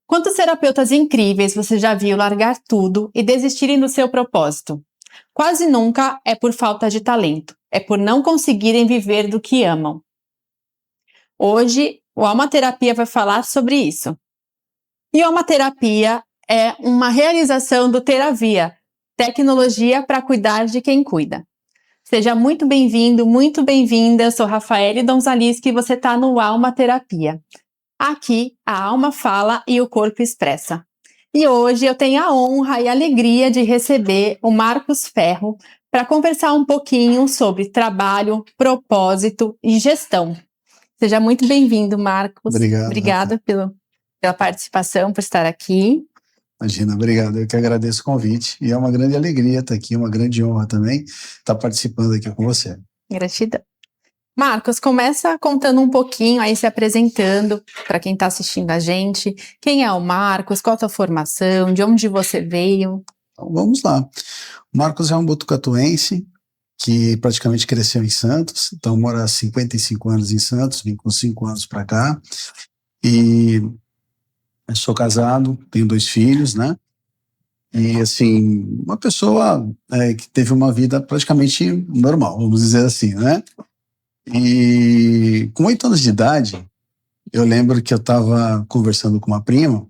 Quantos terapeutas incríveis você já viu largar tudo e desistirem do seu propósito? Quase nunca é por falta de talento, é por não conseguirem viver do que amam. Hoje, o Alma Terapia vai falar sobre isso. E Alma Terapia é uma realização do Teravia, tecnologia para cuidar de quem cuida. Seja muito bem-vindo, muito bem-vinda. Eu sou Rafaele Donzalischi e você está no Alma Terapia. Aqui, a alma fala e o corpo expressa. E hoje eu tenho a honra e a alegria de receber o Marcos Ferro para conversar um pouquinho sobre trabalho, propósito e gestão. Seja muito bem-vindo, Marcos. Obrigado. Obrigada pela participação, por estar aqui. Imagina, obrigado. Eu que agradeço o convite. E é uma grande alegria estar aqui, uma grande honra também estar participando aqui com você. Gratidão. Marcos, começa contando um pouquinho, aí se apresentando para quem está assistindo a gente. Quem é o Marcos? Qual a tua formação? De onde você veio? Então, vamos lá. O Marcos é um botucatuense que praticamente cresceu em Santos. Então, mora há 55 anos em Santos, vim com 5 anos para cá. E eu sou casado, tenho 2 filhos, né? E, assim, uma pessoa que teve uma vida praticamente normal, vamos dizer assim, né? E com 8 anos de idade, eu lembro que eu estava conversando com uma prima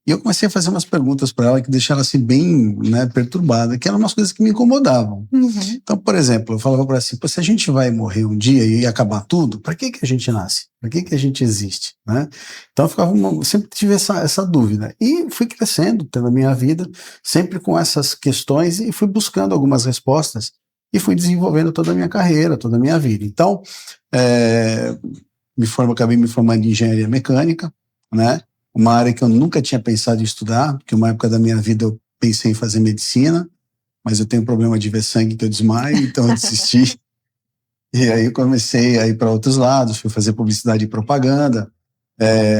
e eu comecei a fazer umas perguntas para ela que deixaram assim bem, né, perturbada, que eram umas coisas que me incomodavam. Então, por exemplo, eu falava para ela assim, se a gente vai morrer um dia e acabar tudo, para que a gente nasce? Para que a gente existe? Né? Então, eu sempre tive essa dúvida. E fui crescendo, tendo a minha vida, sempre com essas questões e fui buscando algumas respostas e fui desenvolvendo toda a minha carreira, toda a minha vida. Então, acabei me formando em engenharia mecânica, né? Uma área que eu nunca tinha pensado em estudar, porque uma época da minha vida eu pensei em fazer medicina, mas eu tenho um problema de ver sangue que eu desmaio, então eu desisti. E aí eu comecei a ir para outros lados, fui fazer publicidade e propaganda,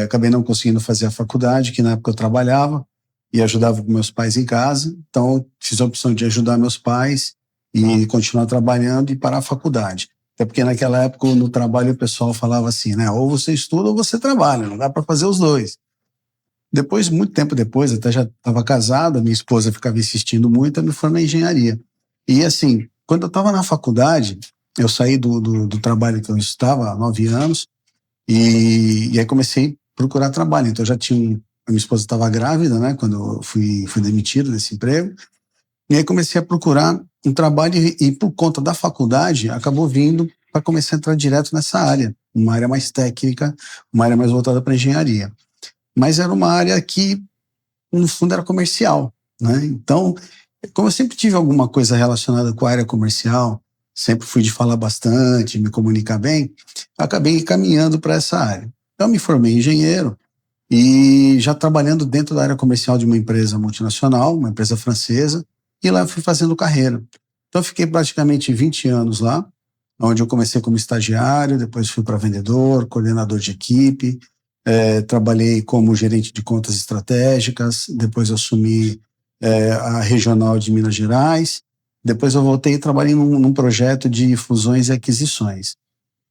acabei não conseguindo fazer a faculdade, que na época eu trabalhava e ajudava meus pais em casa, então eu fiz a opção de ajudar meus pais e continuar trabalhando e parar a faculdade. Até porque naquela época no trabalho o pessoal falava assim, né, ou você estuda ou você trabalha, não dá para fazer os dois. Depois, muito tempo depois, até já estava casado, minha esposa ficava insistindo muito, eu me formei em engenharia. E assim, quando eu estava na faculdade, eu saí do trabalho que eu estava há 9 anos e aí comecei a procurar trabalho. Então a minha esposa estava grávida, né, quando eu fui demitido desse emprego. E aí comecei a procurar um trabalho e por conta da faculdade, acabou vindo para começar a entrar direto nessa área, uma área mais técnica, uma área mais voltada para engenharia. Mas era uma área que, no fundo, era comercial, né? Então, como eu sempre tive alguma coisa relacionada com a área comercial, sempre fui de falar bastante, me comunicar bem, acabei caminhando para essa área. Então, me formei engenheiro e já trabalhando dentro da área comercial de uma empresa multinacional, uma empresa francesa, e lá eu fui fazendo carreira. Então, eu fiquei praticamente 20 anos lá, onde eu comecei como estagiário, depois fui para vendedor, coordenador de equipe, trabalhei como gerente de contas estratégicas, depois eu assumi a regional de Minas Gerais, depois eu voltei e trabalhei num projeto de fusões e aquisições.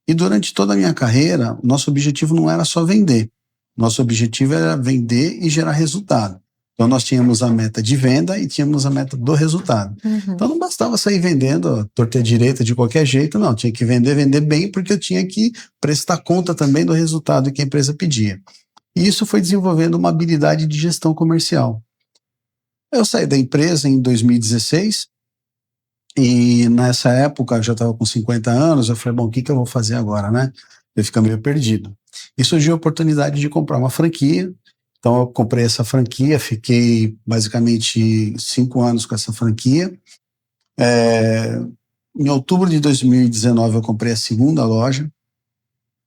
E durante toda a minha carreira, nosso objetivo não era só vender, nosso objetivo era vender e gerar resultado. Então nós tínhamos a meta de venda e tínhamos a meta do resultado. Então não bastava sair vendendo torta direita de qualquer jeito, não. Tinha que vender bem, porque eu tinha que prestar conta também do resultado que a empresa pedia. E isso foi desenvolvendo uma habilidade de gestão comercial. Eu saí da empresa em 2016 e nessa época eu já estava com 50 anos, eu falei, bom, o que eu vou fazer agora, né? Eu fiquei meio perdido. E surgiu a oportunidade de comprar uma franquia. Então eu comprei essa franquia, fiquei basicamente 5 anos com essa franquia. Em outubro de 2019 eu comprei a segunda loja,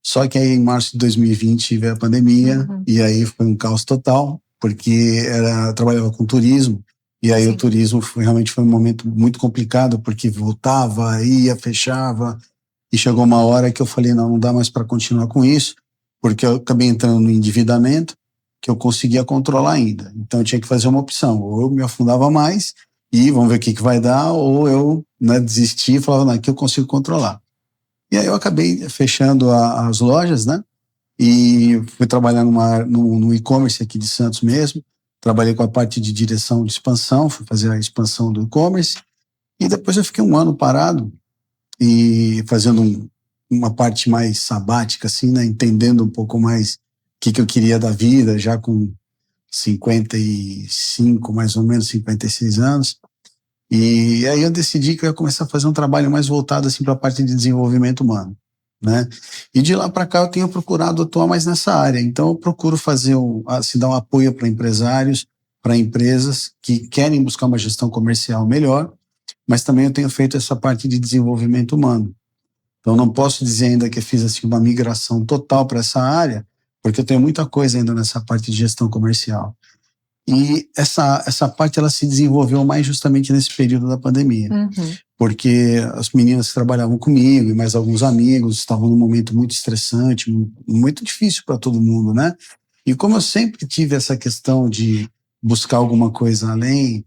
só que aí em março de 2020 veio a pandemia e aí foi um caos total, porque eu trabalhava com turismo e aí o turismo realmente foi um momento muito complicado, porque voltava, ia, fechava e chegou uma hora que eu falei, não dá mais para continuar com isso, porque eu acabei entrando no endividamento que eu conseguia controlar ainda. Então eu tinha que fazer uma opção, ou eu me afundava mais e vamos ver o que vai dar, ou eu desisti e falava, não, aqui eu consigo controlar. E aí eu acabei fechando as lojas, né? e fui trabalhar no e-commerce aqui de Santos mesmo. Trabalhei com a parte de direção de expansão, fui fazer a expansão do e-commerce, e depois eu fiquei um ano parado e fazendo uma parte mais sabática, assim, né, entendendo um pouco mais o que eu queria da vida, já com 55, mais ou menos, 56 anos. E aí eu decidi que eu ia começar a fazer um trabalho mais voltado assim, para a parte de desenvolvimento humano, né? E de lá para cá eu tenho procurado atuar mais nessa área. Então eu procuro fazer dar um apoio para empresários, para empresas que querem buscar uma gestão comercial melhor, mas também eu tenho feito essa parte de desenvolvimento humano. Então não posso dizer ainda que eu fiz assim, uma migração total para essa área, porque eu tenho muita coisa ainda nessa parte de gestão comercial. E essa parte ela se desenvolveu mais justamente nesse período da pandemia, porque as meninas que trabalhavam comigo e mais alguns amigos estavam num momento muito estressante, muito difícil para todo mundo, né? E como eu sempre tive essa questão de buscar alguma coisa além,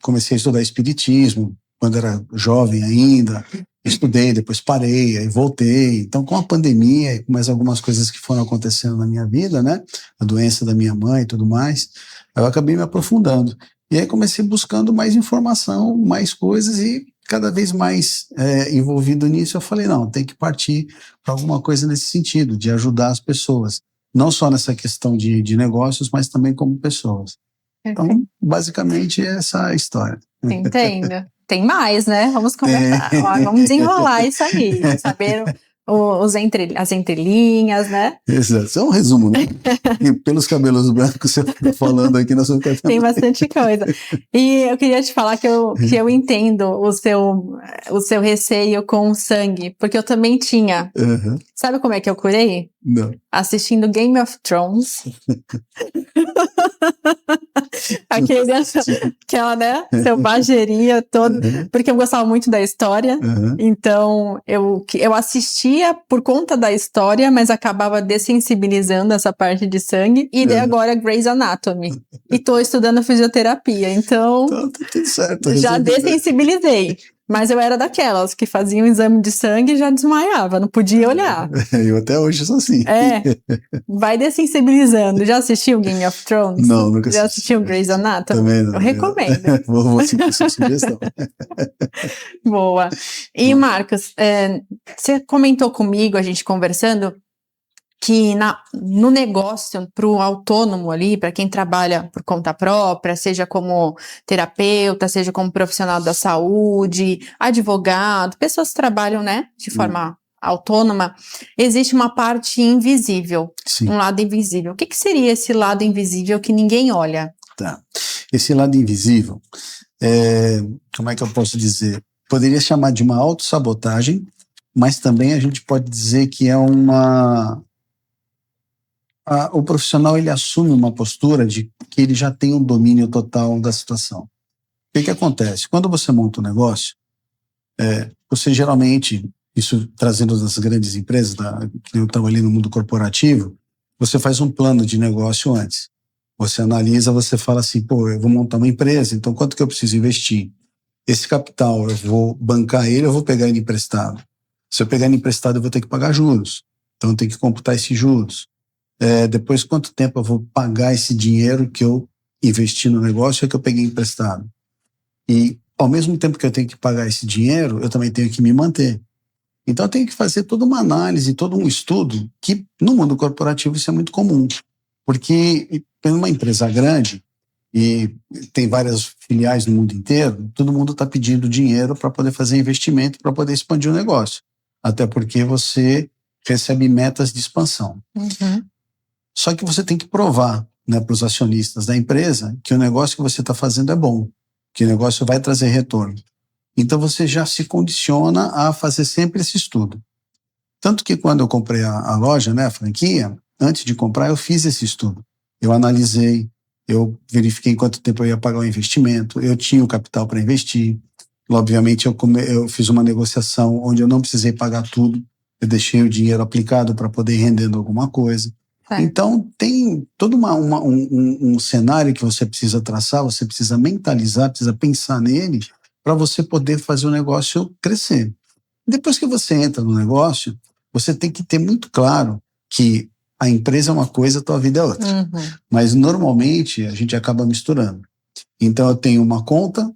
comecei a estudar espiritismo quando era jovem ainda, estudei, depois parei, aí voltei. Então, com a pandemia e com mais algumas coisas que foram acontecendo na minha vida, né? A doença da minha mãe e tudo mais, eu acabei me aprofundando. E aí comecei buscando mais informação, mais coisas e cada vez mais envolvido nisso, eu falei, não, tem que partir para alguma coisa nesse sentido, de ajudar as pessoas. Não só nessa questão de negócios, mas também como pessoas. Então, basicamente, essa é a história. Entendo. Tem mais, né? Vamos conversar. Vamos desenrolar isso aí. Saber as entrelinhas, né? Exato. Isso é um resumo, né? E pelos cabelos brancos, você está falando aqui na sua casa. Tem bastante coisa. E eu queria te falar que eu entendo o seu receio com o sangue, porque eu também tinha. Sabe como é que eu curei? Não. Assistindo Game of Thrones. Aquela, né, selvageria toda, porque eu gostava muito da história, então eu assistia por conta da história, mas acabava dessensibilizando essa parte de sangue, e daí agora Grey's Anatomy, e tô estudando fisioterapia, então tá tudo certo, já dessensibilizei. Mas eu era daquelas que faziam um exame de sangue e já desmaiava, não podia olhar. Eu até hoje sou assim. Vai dessensibilizando. Já assistiu Game of Thrones? Não, nunca assisti. Já assistiu Grey's Anatomy? Também não. Eu recomendo. Vou seguir essa sugestão. Boa. E Marcos, você comentou comigo, a gente conversando, que no negócio, para o autônomo ali, para quem trabalha por conta própria, seja como terapeuta, seja como profissional da saúde, advogado, pessoas que trabalham, né, de forma autônoma, existe uma parte invisível, um lado invisível. O que seria esse lado invisível que ninguém olha? Tá. Esse lado invisível, como é que eu posso dizer? Poderia chamar de uma autossabotagem, mas também a gente pode dizer que é o profissional ele assume uma postura de que ele já tem um domínio total da situação. O que acontece? Quando você monta um negócio, você geralmente, isso trazendo das grandes empresas, que eu trabalhei no mundo corporativo, você faz um plano de negócio antes. Você analisa, você fala assim, eu vou montar uma empresa, então quanto que eu preciso investir? Esse capital, eu vou bancar ele, eu vou pegar ele emprestado. Se eu pegar ele emprestado, eu vou ter que pagar juros. Então eu tenho que computar esses juros. Depois, quanto tempo eu vou pagar esse dinheiro que eu investi no negócio e que eu peguei emprestado? E, ao mesmo tempo que eu tenho que pagar esse dinheiro, eu também tenho que me manter. Então, eu tenho que fazer toda uma análise, todo um estudo, que no mundo corporativo isso é muito comum. Porque, em uma empresa grande, e tem várias filiais no mundo inteiro, todo mundo está pedindo dinheiro para poder fazer investimento, para poder expandir o negócio. Até porque você recebe metas de expansão. Só que você tem que provar, né, para os acionistas da empresa que o negócio que você está fazendo é bom, que o negócio vai trazer retorno. Então você já se condiciona a fazer sempre esse estudo. Tanto que quando eu comprei a loja, né, a franquia, antes de comprar eu fiz esse estudo. Eu analisei, eu verifiquei quanto tempo eu ia pagar o investimento, eu tinha o capital para investir. Obviamente eu fiz uma negociação onde eu não precisei pagar tudo, eu deixei o dinheiro aplicado para poder ir rendendo alguma coisa. Então, tem todo um cenário que você precisa traçar, você precisa mentalizar, precisa pensar nele para você poder fazer o negócio crescer. Depois que você entra no negócio, você tem que ter muito claro que a empresa é uma coisa, a tua vida é outra. Mas normalmente a gente acaba misturando. Então eu tenho uma conta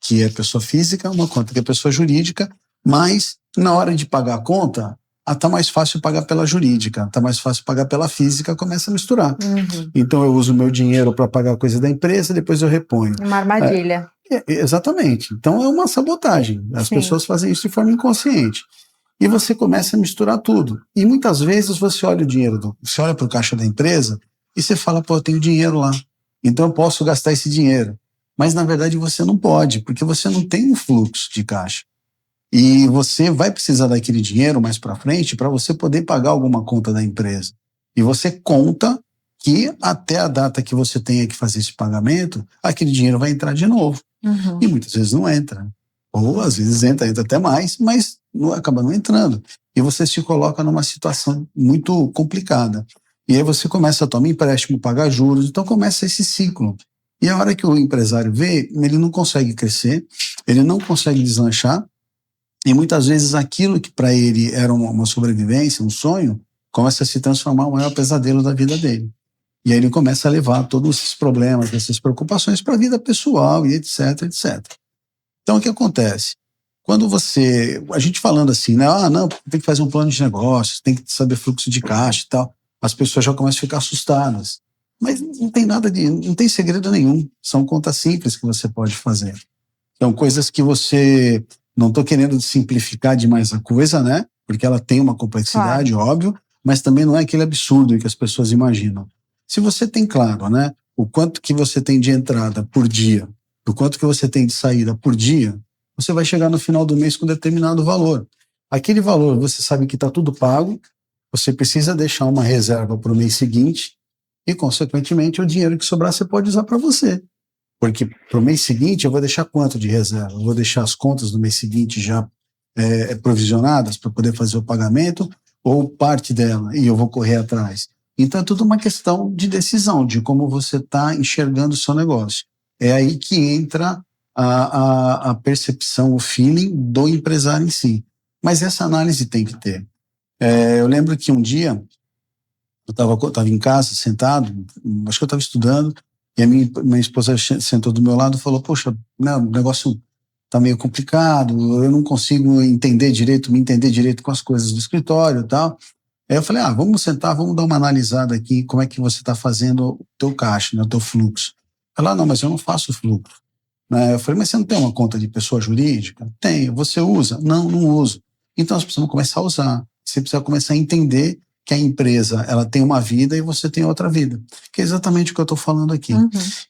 que é pessoa física, uma conta que é pessoa jurídica, mas na hora de pagar a conta, tá mais fácil pagar pela jurídica, tá mais fácil pagar pela física, começa a misturar. Então eu uso o meu dinheiro para pagar a coisa da empresa, depois eu reponho. Uma armadilha. Exatamente. Então é uma sabotagem. As pessoas fazem isso de forma inconsciente. E você começa a misturar tudo. E muitas vezes você olha o dinheiro, você olha para o caixa da empresa e você fala, pô, eu tenho dinheiro lá, então eu posso gastar esse dinheiro. Mas na verdade você não pode, porque você não tem um fluxo de caixa. E você vai precisar daquele dinheiro mais para frente para você poder pagar alguma conta da empresa. E você conta que até a data que você tenha que fazer esse pagamento, aquele dinheiro vai entrar de novo. E muitas vezes não entra. Ou às vezes entra até mais, mas acaba não entrando. E você se coloca numa situação muito complicada. E aí você começa a tomar empréstimo, pagar juros, então começa esse ciclo. E a hora que o empresário vê, ele não consegue crescer, ele não consegue deslanchar, e muitas vezes aquilo que para ele era uma sobrevivência, um sonho, começa a se transformar no maior pesadelo da vida dele. E aí ele começa a levar todos esses problemas, essas preocupações para a vida pessoal e etc, etc. Então o que acontece? Quando a gente falando assim, né, não, tem que fazer um plano de negócios, tem que saber fluxo de caixa e tal, as pessoas já começam a ficar assustadas. Mas não tem não tem segredo nenhum, são contas simples que você pode fazer. São coisas que você, não estou querendo simplificar demais a coisa, né, porque ela tem uma complexidade, óbvio, mas também não é aquele absurdo que as pessoas imaginam. Se você tem claro, né, o quanto que você tem de entrada por dia, o quanto que você tem de saída por dia, você vai chegar no final do mês com determinado valor. Aquele valor, você sabe que está tudo pago, você precisa deixar uma reserva para o mês seguinte e, consequentemente, o dinheiro que sobrar você pode usar para você. Porque para o mês seguinte eu vou deixar quanto de reserva? Eu vou deixar as contas do mês seguinte já provisionadas para poder fazer o pagamento ou parte dela e eu vou correr atrás. Então é tudo uma questão de decisão, de como você está enxergando o seu negócio. É aí que entra a percepção, o feeling do empresário em si. Mas essa análise tem que ter. Eu lembro que um dia eu estava em casa, sentado, acho que eu estava estudando, e a minha esposa sentou do meu lado e falou, poxa, né, o negócio está meio complicado, eu não consigo me entender direito com as coisas do escritório e tal. Aí eu falei, vamos sentar, vamos dar uma analisada aqui, como é que você está fazendo o teu caixa, né, o teu fluxo. Ela, não, mas eu não faço fluxo. Eu falei, mas você não tem uma conta de pessoa jurídica? Tenho. Você usa? Não, não uso. Então nós precisamos começar a usar. Você precisa começar a entender que a empresa ela tem uma vida e você tem outra vida. Que é exatamente o que eu estou falando aqui.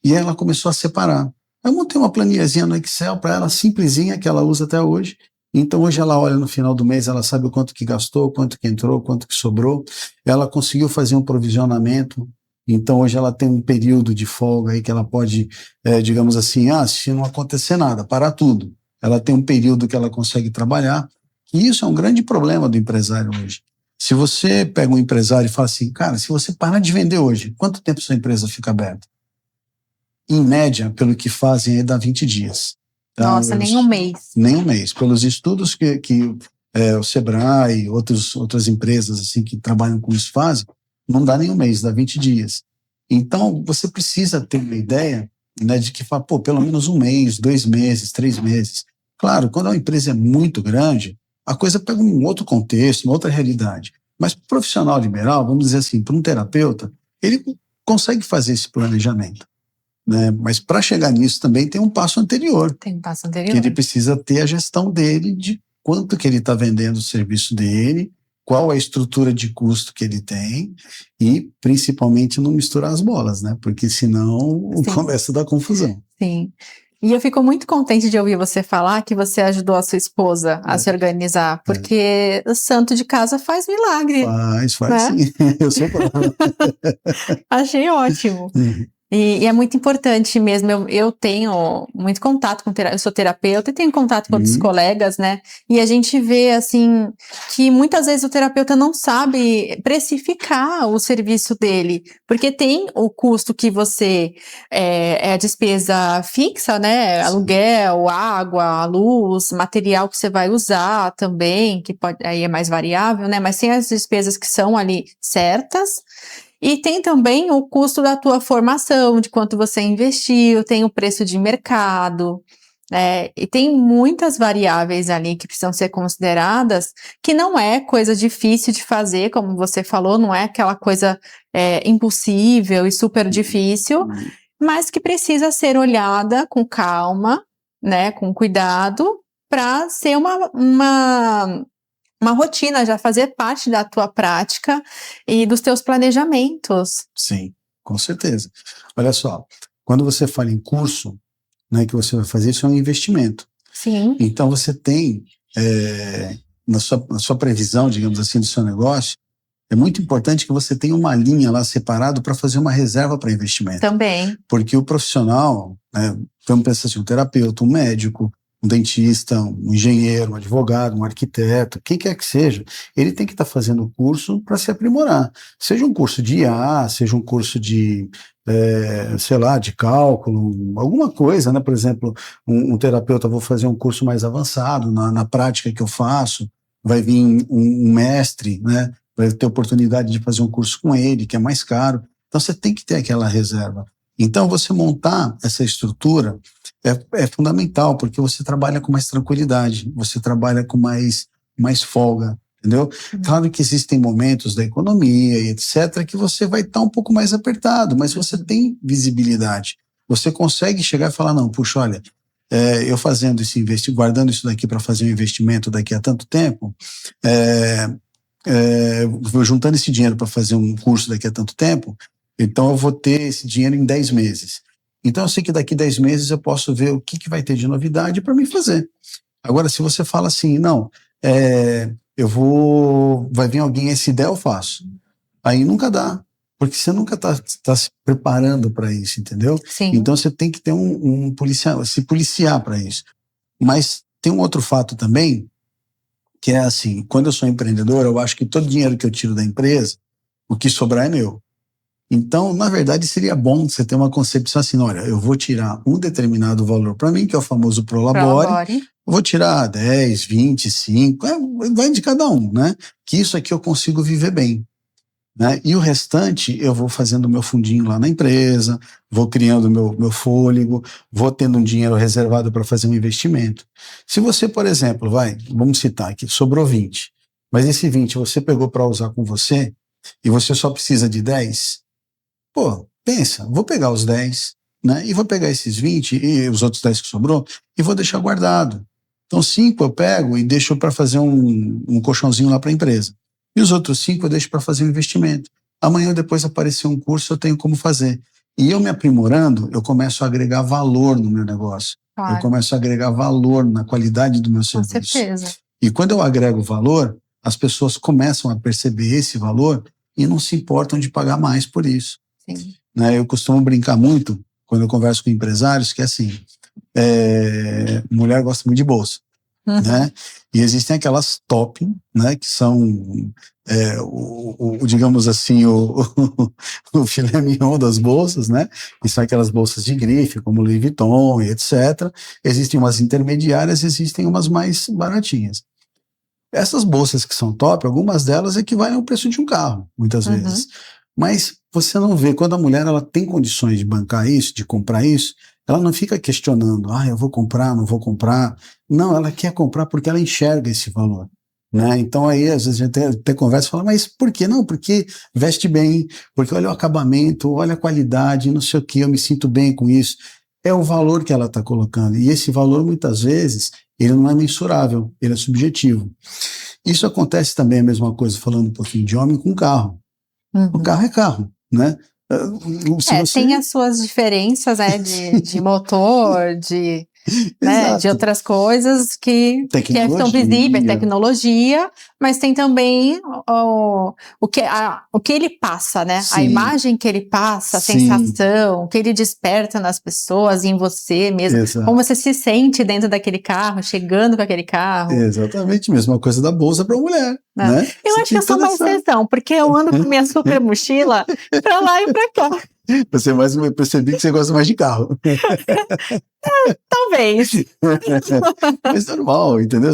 E aí ela começou a separar. Eu montei uma planilhazinha no Excel para ela, simplesinha, que ela usa até hoje. Então hoje ela olha no final do mês, ela sabe o quanto que gastou, quanto que entrou, quanto que sobrou. Ela conseguiu fazer um provisionamento. Então hoje ela tem um período de folga aí que ela pode, digamos assim, se não acontecer nada, parar tudo. Ela tem um período que ela consegue trabalhar. E isso é um grande problema do empresário hoje. Se você pega um empresário e fala assim, cara, se você parar de vender hoje, quanto tempo sua empresa fica aberta? Em média, pelo que fazem, dá 20 dias. Tá? Nossa, nem um mês. Nem um mês. Pelos estudos que o Sebrae e outras empresas assim, que trabalham com isso fazem, não dá nem um mês, dá 20 dias. Então, você precisa ter uma ideia, né, de que fala, pelo menos um mês, 2 meses, 3 meses. Claro, quando a empresa é muito grande, a coisa pega um outro contexto, uma outra realidade. Mas para o profissional liberal, vamos dizer assim, para um terapeuta, ele consegue fazer esse planejamento. Né? Mas para chegar nisso também tem um passo anterior. Tem um passo anterior. Que ele precisa ter a gestão dele, de quanto que ele está vendendo o serviço dele, qual a estrutura de custo que ele tem e, principalmente, não misturar as bolas, né? Porque senão começa a dar confusão. Sim. E eu fico muito contente de ouvir você falar que você ajudou a sua esposa a se organizar, porque o santo de casa faz milagre. Faz, né? Sim. Eu sou bravo. Achei ótimo. E é muito importante mesmo, eu tenho muito contato com eu sou terapeuta e tenho contato com outros colegas, né? E a gente vê, assim, que muitas vezes o terapeuta não sabe precificar o serviço dele, porque tem o custo que você, é a despesa fixa, né? Aluguel, água, luz, material que você vai usar também, que pode, aí é mais variável, né? Mas tem as despesas que são ali certas. E tem também o custo da tua formação, de quanto você investiu, tem o preço de mercado, e tem muitas variáveis ali que precisam ser consideradas, que não é coisa difícil de fazer, como você falou, não é aquela coisa impossível e super difícil, mas que precisa ser olhada com calma, né, com cuidado, para ser uma rotina, já fazer parte da tua prática e dos teus planejamentos. Sim, com certeza. Olha só, quando você fala em curso, né, que você vai fazer, isso é um investimento. Sim. Então você tem, na sua previsão, digamos assim, do seu negócio, é muito importante que você tenha uma linha lá separado para fazer uma reserva para investimento. Também. Porque o profissional, né, vamos pensar assim, um terapeuta, um médico, um dentista, um engenheiro, um advogado, um arquiteto, quem quer que seja, ele tem que estar fazendo o curso para se aprimorar. Seja um curso de IA, seja um curso de, sei lá, de cálculo, alguma coisa, né? Por exemplo, um terapeuta, vou fazer um curso mais avançado na prática que eu faço, vai vir um mestre, né? Vai ter oportunidade de fazer um curso com ele, que é mais caro. Então você tem que ter aquela reserva. Então você montar essa estrutura é fundamental, porque você trabalha com mais tranquilidade, você trabalha com mais folga, entendeu? Claro que existem momentos da economia e etc., que você vai estar um pouco mais apertado, mas você tem visibilidade. Você consegue chegar e falar, não, puxa, olha, eu fazendo esse investimento, guardando isso daqui para fazer um investimento daqui a tanto tempo, juntando esse dinheiro para fazer um curso daqui a tanto tempo, então eu vou ter esse dinheiro em 10 meses. Então eu sei que daqui 10 meses eu posso ver o que vai ter de novidade para me fazer. Agora, se você fala assim, não, vai vir alguém, essa ideia eu faço. Aí nunca dá, porque você nunca tá se preparando para isso, entendeu? Sim. Então você tem que ter se policiar para isso. Mas tem um outro fato também, que é assim, quando eu sou empreendedor, eu acho que todo dinheiro que eu tiro da empresa, o que sobrar é meu. Então, na verdade, seria bom você ter uma concepção assim, olha, eu vou tirar um determinado valor para mim, que é o famoso Prolabore, vou tirar 10, 20, 5, vai de cada um, né? Que isso aqui eu consigo viver bem, né? E o restante eu vou fazendo meu fundinho lá na empresa, vou criando meu fôlego, vou tendo um dinheiro reservado para fazer um investimento. Se você, por exemplo, vamos citar aqui, sobrou 20, mas esse 20 você pegou para usar com você e você só precisa de 10, pô, pensa, vou pegar os 10, né? E vou pegar esses 20 e os outros 10 que sobrou e vou deixar guardado. Então 5 eu pego e deixo para fazer um colchãozinho lá para a empresa. E os outros 5 eu deixo para fazer um investimento. Amanhã depois aparecer um curso, eu tenho como fazer. E eu me aprimorando, eu começo a agregar valor no meu negócio. Claro. Eu começo a agregar valor na qualidade do meu serviço. Com certeza. E quando eu agrego valor, as pessoas começam a perceber esse valor e não se importam de pagar mais por isso. Sim. Né, eu costumo brincar muito, quando eu converso com empresários, que é assim, mulher gosta muito de bolsa, né? E existem aquelas top, né, que são, digamos assim, o filé mignon das bolsas, né? Que são aquelas bolsas de grife, como Louis Vuitton e etc. Existem umas intermediárias, existem umas mais baratinhas. Essas bolsas que são top, algumas delas equivalem ao preço de um carro, muitas vezes. Mas você não vê, quando a mulher ela tem condições de bancar isso, de comprar isso, ela não fica questionando, eu vou comprar, não vou comprar. Não, ela quer comprar porque ela enxerga esse valor, né? Então aí às vezes a gente até conversa e fala, mas por que não? Porque veste bem, porque olha o acabamento, olha a qualidade, não sei o que, eu me sinto bem com isso. É o valor que ela está colocando, e esse valor muitas vezes ele não é mensurável, ele é subjetivo. Isso acontece também a mesma coisa, falando um pouquinho de homem, com carro. O carro é carro, né? Tem as suas diferenças, né, de motor, de né, de outras coisas que são visíveis, tecnologia, mas tem também o que ele passa, né? Sim. A imagem que ele passa, a sensação, o que ele desperta nas pessoas, em você mesmo. Exato. Como você se sente dentro daquele carro, chegando com aquele carro. Exatamente, mesma coisa da bolsa para mulher, né? Eu acho que eu sou uma exceção, porque eu ando com minha super mochila para lá e para cá. Eu percebi que você gosta mais de carro. Talvez. Mas normal, entendeu?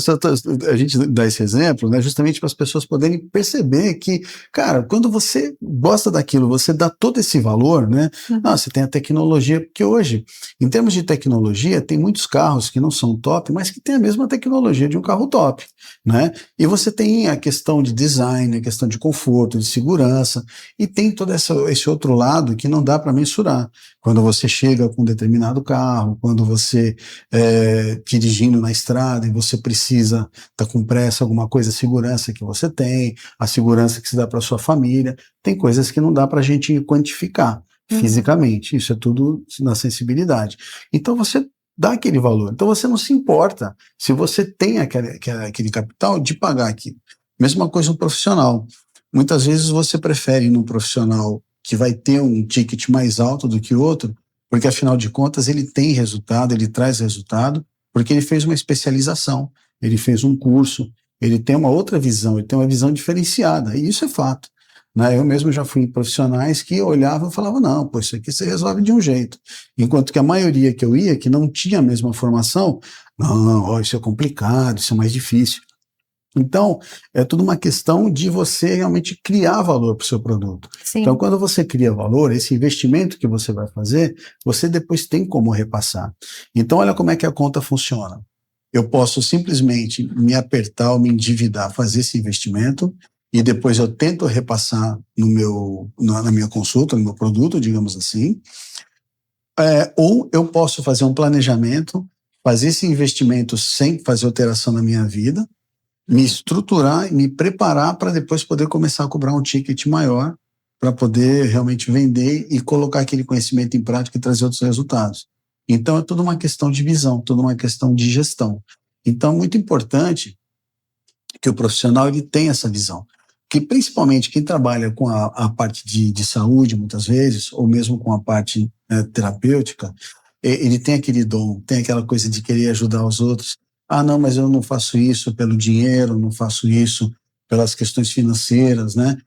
A gente dá esse exemplo, né, justamente para as pessoas poderem perceber que, cara, quando você gosta daquilo, você dá todo esse valor, né? Você tem a tecnologia, porque hoje, em termos de tecnologia, tem muitos carros que não são top, mas que tem a mesma tecnologia de um carro top, né? E você tem a questão de design, a questão de conforto, de segurança, e tem todo esse outro lado que não dá para mensurar. Quando você chega com um determinado carro, quando você dirigindo na estrada e você precisa estar com pressa, alguma coisa, a segurança que você tem, a segurança que se dá para sua família, tem coisas que não dá para a gente quantificar fisicamente, isso é tudo na sensibilidade. Então você dá aquele valor, então você não se importa se você tem aquele capital de pagar aquilo. Mesma coisa um profissional. Muitas vezes você prefere ir num profissional que vai ter um ticket mais alto do que o outro, porque afinal de contas ele tem resultado, ele traz resultado, porque ele fez uma especialização, ele fez um curso, ele tem uma outra visão, ele tem uma visão diferenciada, e isso é fato. Né? Eu mesmo já fui em profissionais que olhavam e falavam, não, pô, isso aqui você resolve de um jeito. Enquanto que a maioria que eu ia, que não tinha a mesma formação, não, ó, isso é complicado, isso é mais difícil. Então, é tudo uma questão de você realmente criar valor para o seu produto. Sim. Então, quando você cria valor, esse investimento que você vai fazer, você depois tem como repassar. Então, olha como é que a conta funciona. Eu posso simplesmente me apertar ou me endividar, fazer esse investimento, e depois eu tento repassar na minha consulta, no meu produto, digamos assim. Ou eu posso fazer um planejamento, fazer esse investimento sem fazer alteração na minha vida, me estruturar e me preparar para depois poder começar a cobrar um ticket maior para poder realmente vender e colocar aquele conhecimento em prática e trazer outros resultados. Então, é tudo uma questão de visão, tudo uma questão de gestão. Então, é muito importante que o profissional ele tenha essa visão. Que principalmente quem trabalha com a parte de saúde, muitas vezes, ou mesmo com a parte terapêutica, ele tem aquele dom, tem aquela coisa de querer ajudar os outros. Ah, não, mas eu não faço isso pelo dinheiro, não faço isso pelas questões financeiras, né?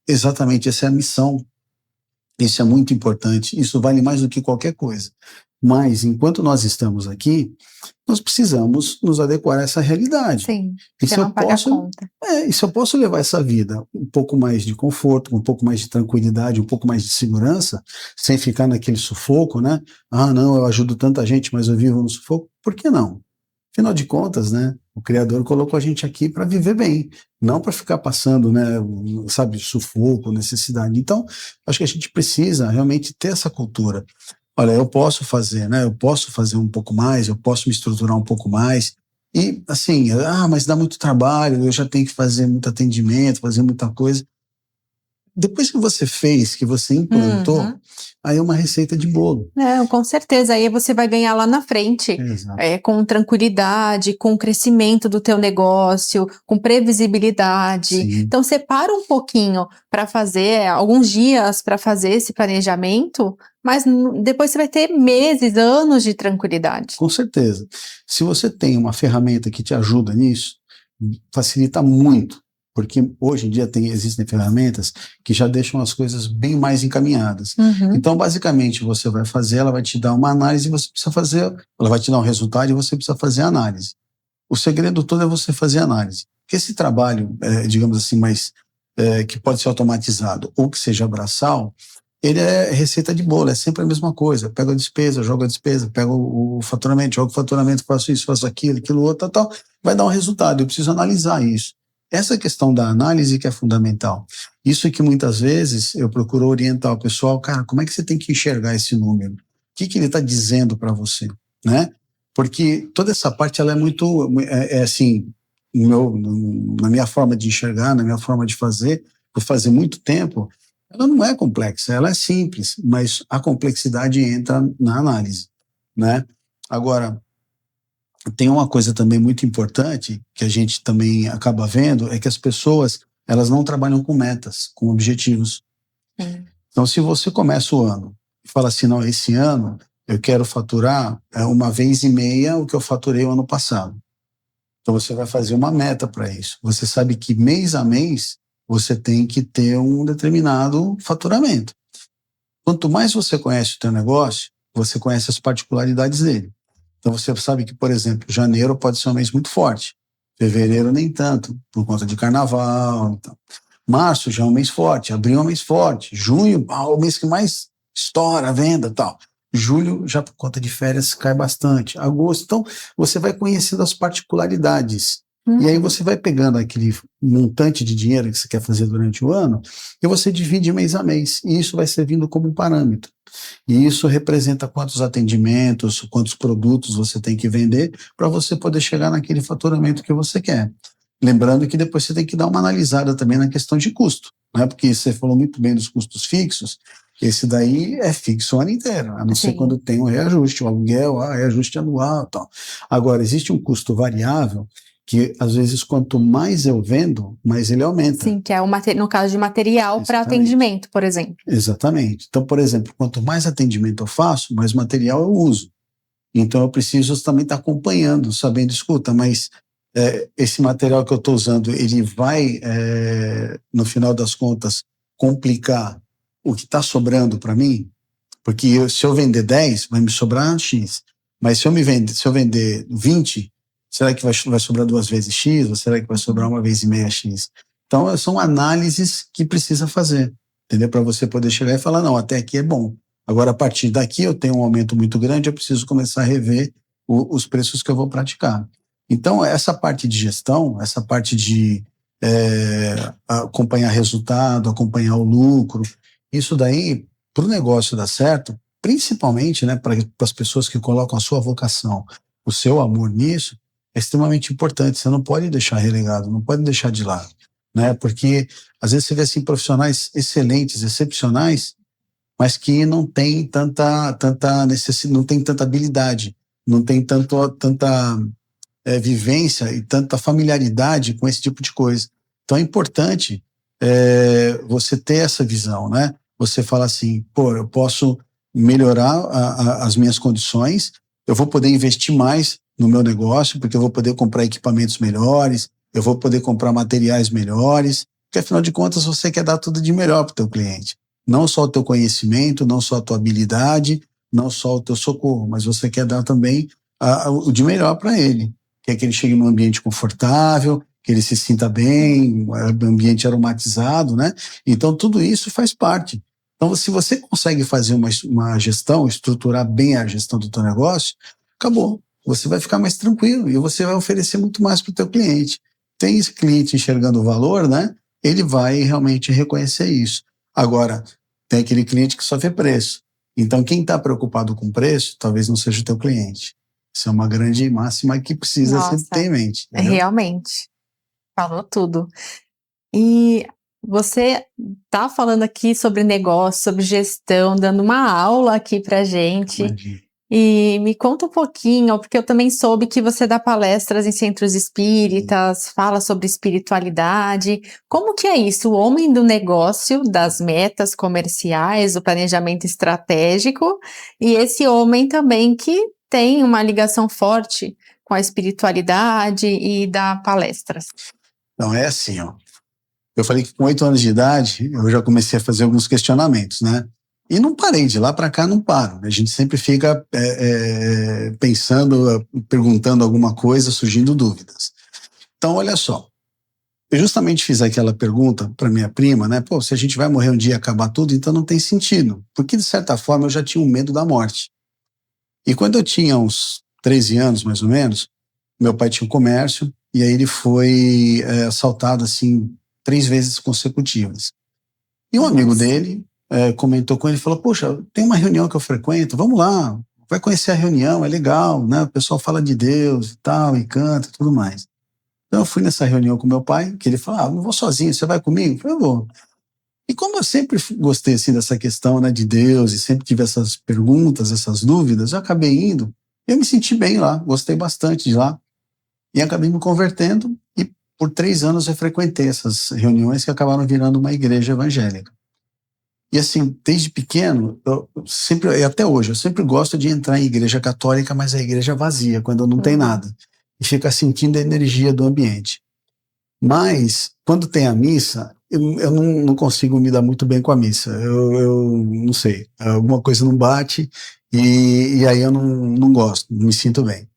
Exatamente, essa é a missão. Isso é muito importante, isso vale mais do que qualquer coisa. Mas, enquanto nós estamos aqui, nós precisamos nos adequar a essa realidade. Sim, você não paga a conta. E se eu posso levar essa vida um pouco mais de conforto, um pouco mais de tranquilidade, um pouco mais de segurança, sem ficar naquele sufoco, né? Ah, não, eu ajudo tanta gente, mas eu vivo no sufoco. Por que não? Afinal de contas, né, o Criador colocou a gente aqui para viver bem, não para ficar passando, né, sabe, sufoco, necessidade. Então, acho que a gente precisa realmente ter essa cultura. Olha, eu posso fazer, né, eu posso fazer um pouco mais, eu posso me estruturar um pouco mais. E, assim, mas dá muito trabalho, eu já tenho que fazer muito atendimento, fazer muita coisa. Depois que você fez, que você implantou, aí é uma receita de bolo. Não, com certeza, aí você vai ganhar lá na frente, com tranquilidade, com crescimento do teu negócio, com previsibilidade. Sim. Então, separa um pouquinho para fazer, alguns dias para fazer esse planejamento, mas depois você vai ter meses, anos de tranquilidade. Com certeza. Se você tem uma ferramenta que te ajuda nisso, facilita muito. Porque hoje em dia existem ferramentas que já deixam as coisas bem mais encaminhadas. Então, basicamente, você vai fazer, ela vai te dar uma análise e você precisa fazer, ela vai te dar um resultado e você precisa fazer a análise. O segredo todo é você fazer a análise. Porque esse trabalho, digamos assim, que pode ser automatizado ou que seja braçal, ele é receita de bolo, é sempre a mesma coisa. Pego a despesa, jogo a despesa, pego o faturamento, jogo o faturamento, faço isso, faço aquilo outro, tal, vai dar um resultado. Eu preciso analisar isso. Essa questão da análise que é fundamental. Isso que muitas vezes eu procuro orientar o pessoal, cara, como é que você tem que enxergar esse número? O que ele está dizendo para você, né? Porque toda essa parte, ela é muito, assim, na minha forma de enxergar, na minha forma de fazer, por fazer muito tempo, ela não é complexa, ela é simples, mas a complexidade entra na análise, né? Agora, tem uma coisa também muito importante que a gente também acaba vendo, é que as pessoas, elas não trabalham com metas, com objetivos. Então, se você começa o ano e fala assim, não, esse ano eu quero faturar 1,5 vezes o que eu faturei o ano passado. Então, você vai fazer uma meta para isso. Você sabe que mês a mês você tem que ter um determinado faturamento. Quanto mais você conhece o teu negócio, você conhece as particularidades dele. Então você sabe que, por exemplo, janeiro pode ser um mês muito forte, fevereiro nem tanto, por conta de carnaval. Então. Março já é um mês forte, abril é um mês forte, junho é o mês que mais estoura a venda e tal. Julho, já por conta de férias, cai bastante. Agosto, então você vai conhecendo as particularidades. E aí você vai pegando aquele montante de dinheiro que você quer fazer durante o ano e você divide mês a mês. E isso vai servindo como um parâmetro. E isso representa quantos atendimentos, quantos produtos você tem que vender para você poder chegar naquele faturamento que você quer. Lembrando que depois você tem que dar uma analisada também na questão de custo, né? Porque você falou muito bem dos custos fixos, esse daí é fixo o ano inteiro, a não ser quando tem um reajuste, o aluguel, reajuste anual e tal. Agora, existe um custo variável que, às vezes, quanto mais eu vendo, mais ele aumenta. Sim, que é no caso de material para atendimento, por exemplo. Exatamente. Então, por exemplo, quanto mais atendimento eu faço, mais material eu uso. Então, eu preciso também estar acompanhando, sabendo, escuta, mas esse material que eu estou usando, ele vai, no final das contas, complicar o que está sobrando para mim? Porque se eu vender 10, vai me sobrar X. Mas se eu vender 20, será que vai sobrar 2 vezes X? Ou será que vai sobrar 1,5 vezes X? Então, são análises que precisa fazer, entendeu? Para você poder chegar e falar, não, até aqui é bom. Agora, a partir daqui, eu tenho um aumento muito grande, eu preciso começar a rever os preços que eu vou praticar. Então, essa parte de gestão, essa parte de acompanhar resultado, acompanhar o lucro, isso daí, para o negócio dar certo, principalmente, né, para as pessoas que colocam a sua vocação, o seu amor nisso, é extremamente importante. Você não pode deixar relegado, não pode deixar de lado, né? Porque às vezes você vê assim profissionais excelentes, excepcionais, mas que não tem tanta necessidade, não tem tanta habilidade, não tem tanta vivência e tanta familiaridade com esse tipo de coisa. Então é importante você ter essa visão, né? Você fala assim, pô, eu posso melhorar as minhas condições, eu vou poder investir mais no meu negócio, porque eu vou poder comprar equipamentos melhores, eu vou poder comprar materiais melhores, porque afinal de contas você quer dar tudo de melhor para o teu cliente. Não só o teu conhecimento, não só a tua habilidade, não só o teu socorro, mas você quer dar também o de melhor para ele. Quer que ele chegue num ambiente confortável, que ele se sinta bem, ambiente aromatizado, né? Então tudo isso faz parte. Então, se você consegue fazer uma gestão, estruturar bem a gestão do teu negócio, acabou. Você vai ficar mais tranquilo e você vai oferecer muito mais para o teu cliente. Tem esse cliente enxergando o valor, né? Ele vai realmente reconhecer isso. Agora, tem aquele cliente que só vê preço. Então, quem está preocupado com preço, talvez não seja o teu cliente. Isso é uma grande máxima que precisa sempre ter em mente. Entendeu? Realmente. Falou tudo. E você está falando aqui sobre negócio, sobre gestão, dando uma aula aqui pra gente. Imagina. E me conta um pouquinho, porque eu também soube que você dá palestras em centros espíritas, fala sobre espiritualidade. Como que é isso? O homem do negócio, das metas comerciais, do planejamento estratégico, e esse homem também que tem uma ligação forte com a espiritualidade e dá palestras. Então, é assim, ó. Eu falei que com 8 anos de idade, eu já comecei a fazer alguns questionamentos, né? E não parei, de lá para cá não paro. A gente sempre fica pensando, perguntando alguma coisa, surgindo dúvidas. Então, olha só. Eu justamente fiz aquela pergunta para minha prima, né? Pô, se a gente vai morrer um dia e acabar tudo, então não tem sentido. Porque, de certa forma, eu já tinha um medo da morte. E quando eu tinha uns 13 anos, mais ou menos, meu pai tinha um comércio e aí ele foi assaltado, assim, 3 vezes consecutivas. E um amigo dele comentou com ele, falou, poxa, tem uma reunião que eu frequento, vamos lá, vai conhecer a reunião, é legal, né? O pessoal fala de Deus e tal, e canta e tudo mais. Então eu fui nessa reunião com meu pai, que ele falou, não vou sozinho, você vai comigo? Eu falei, eu vou. E como eu sempre gostei assim, dessa questão, né, de Deus, e sempre tive essas perguntas, essas dúvidas, eu acabei indo, Eu me senti bem lá, gostei bastante de lá. E acabei me convertendo e por 3 anos eu frequentei essas reuniões que acabaram virando uma igreja evangélica. E assim, desde pequeno, eu sempre, e até hoje, eu sempre gosto de entrar em igreja católica, mas a igreja vazia, quando não tem nada. E ficar sentindo a energia do ambiente. Mas, quando tem a missa, eu não consigo me dar muito bem com a missa. Eu não sei, alguma coisa não bate e aí eu não gosto, não me sinto bem.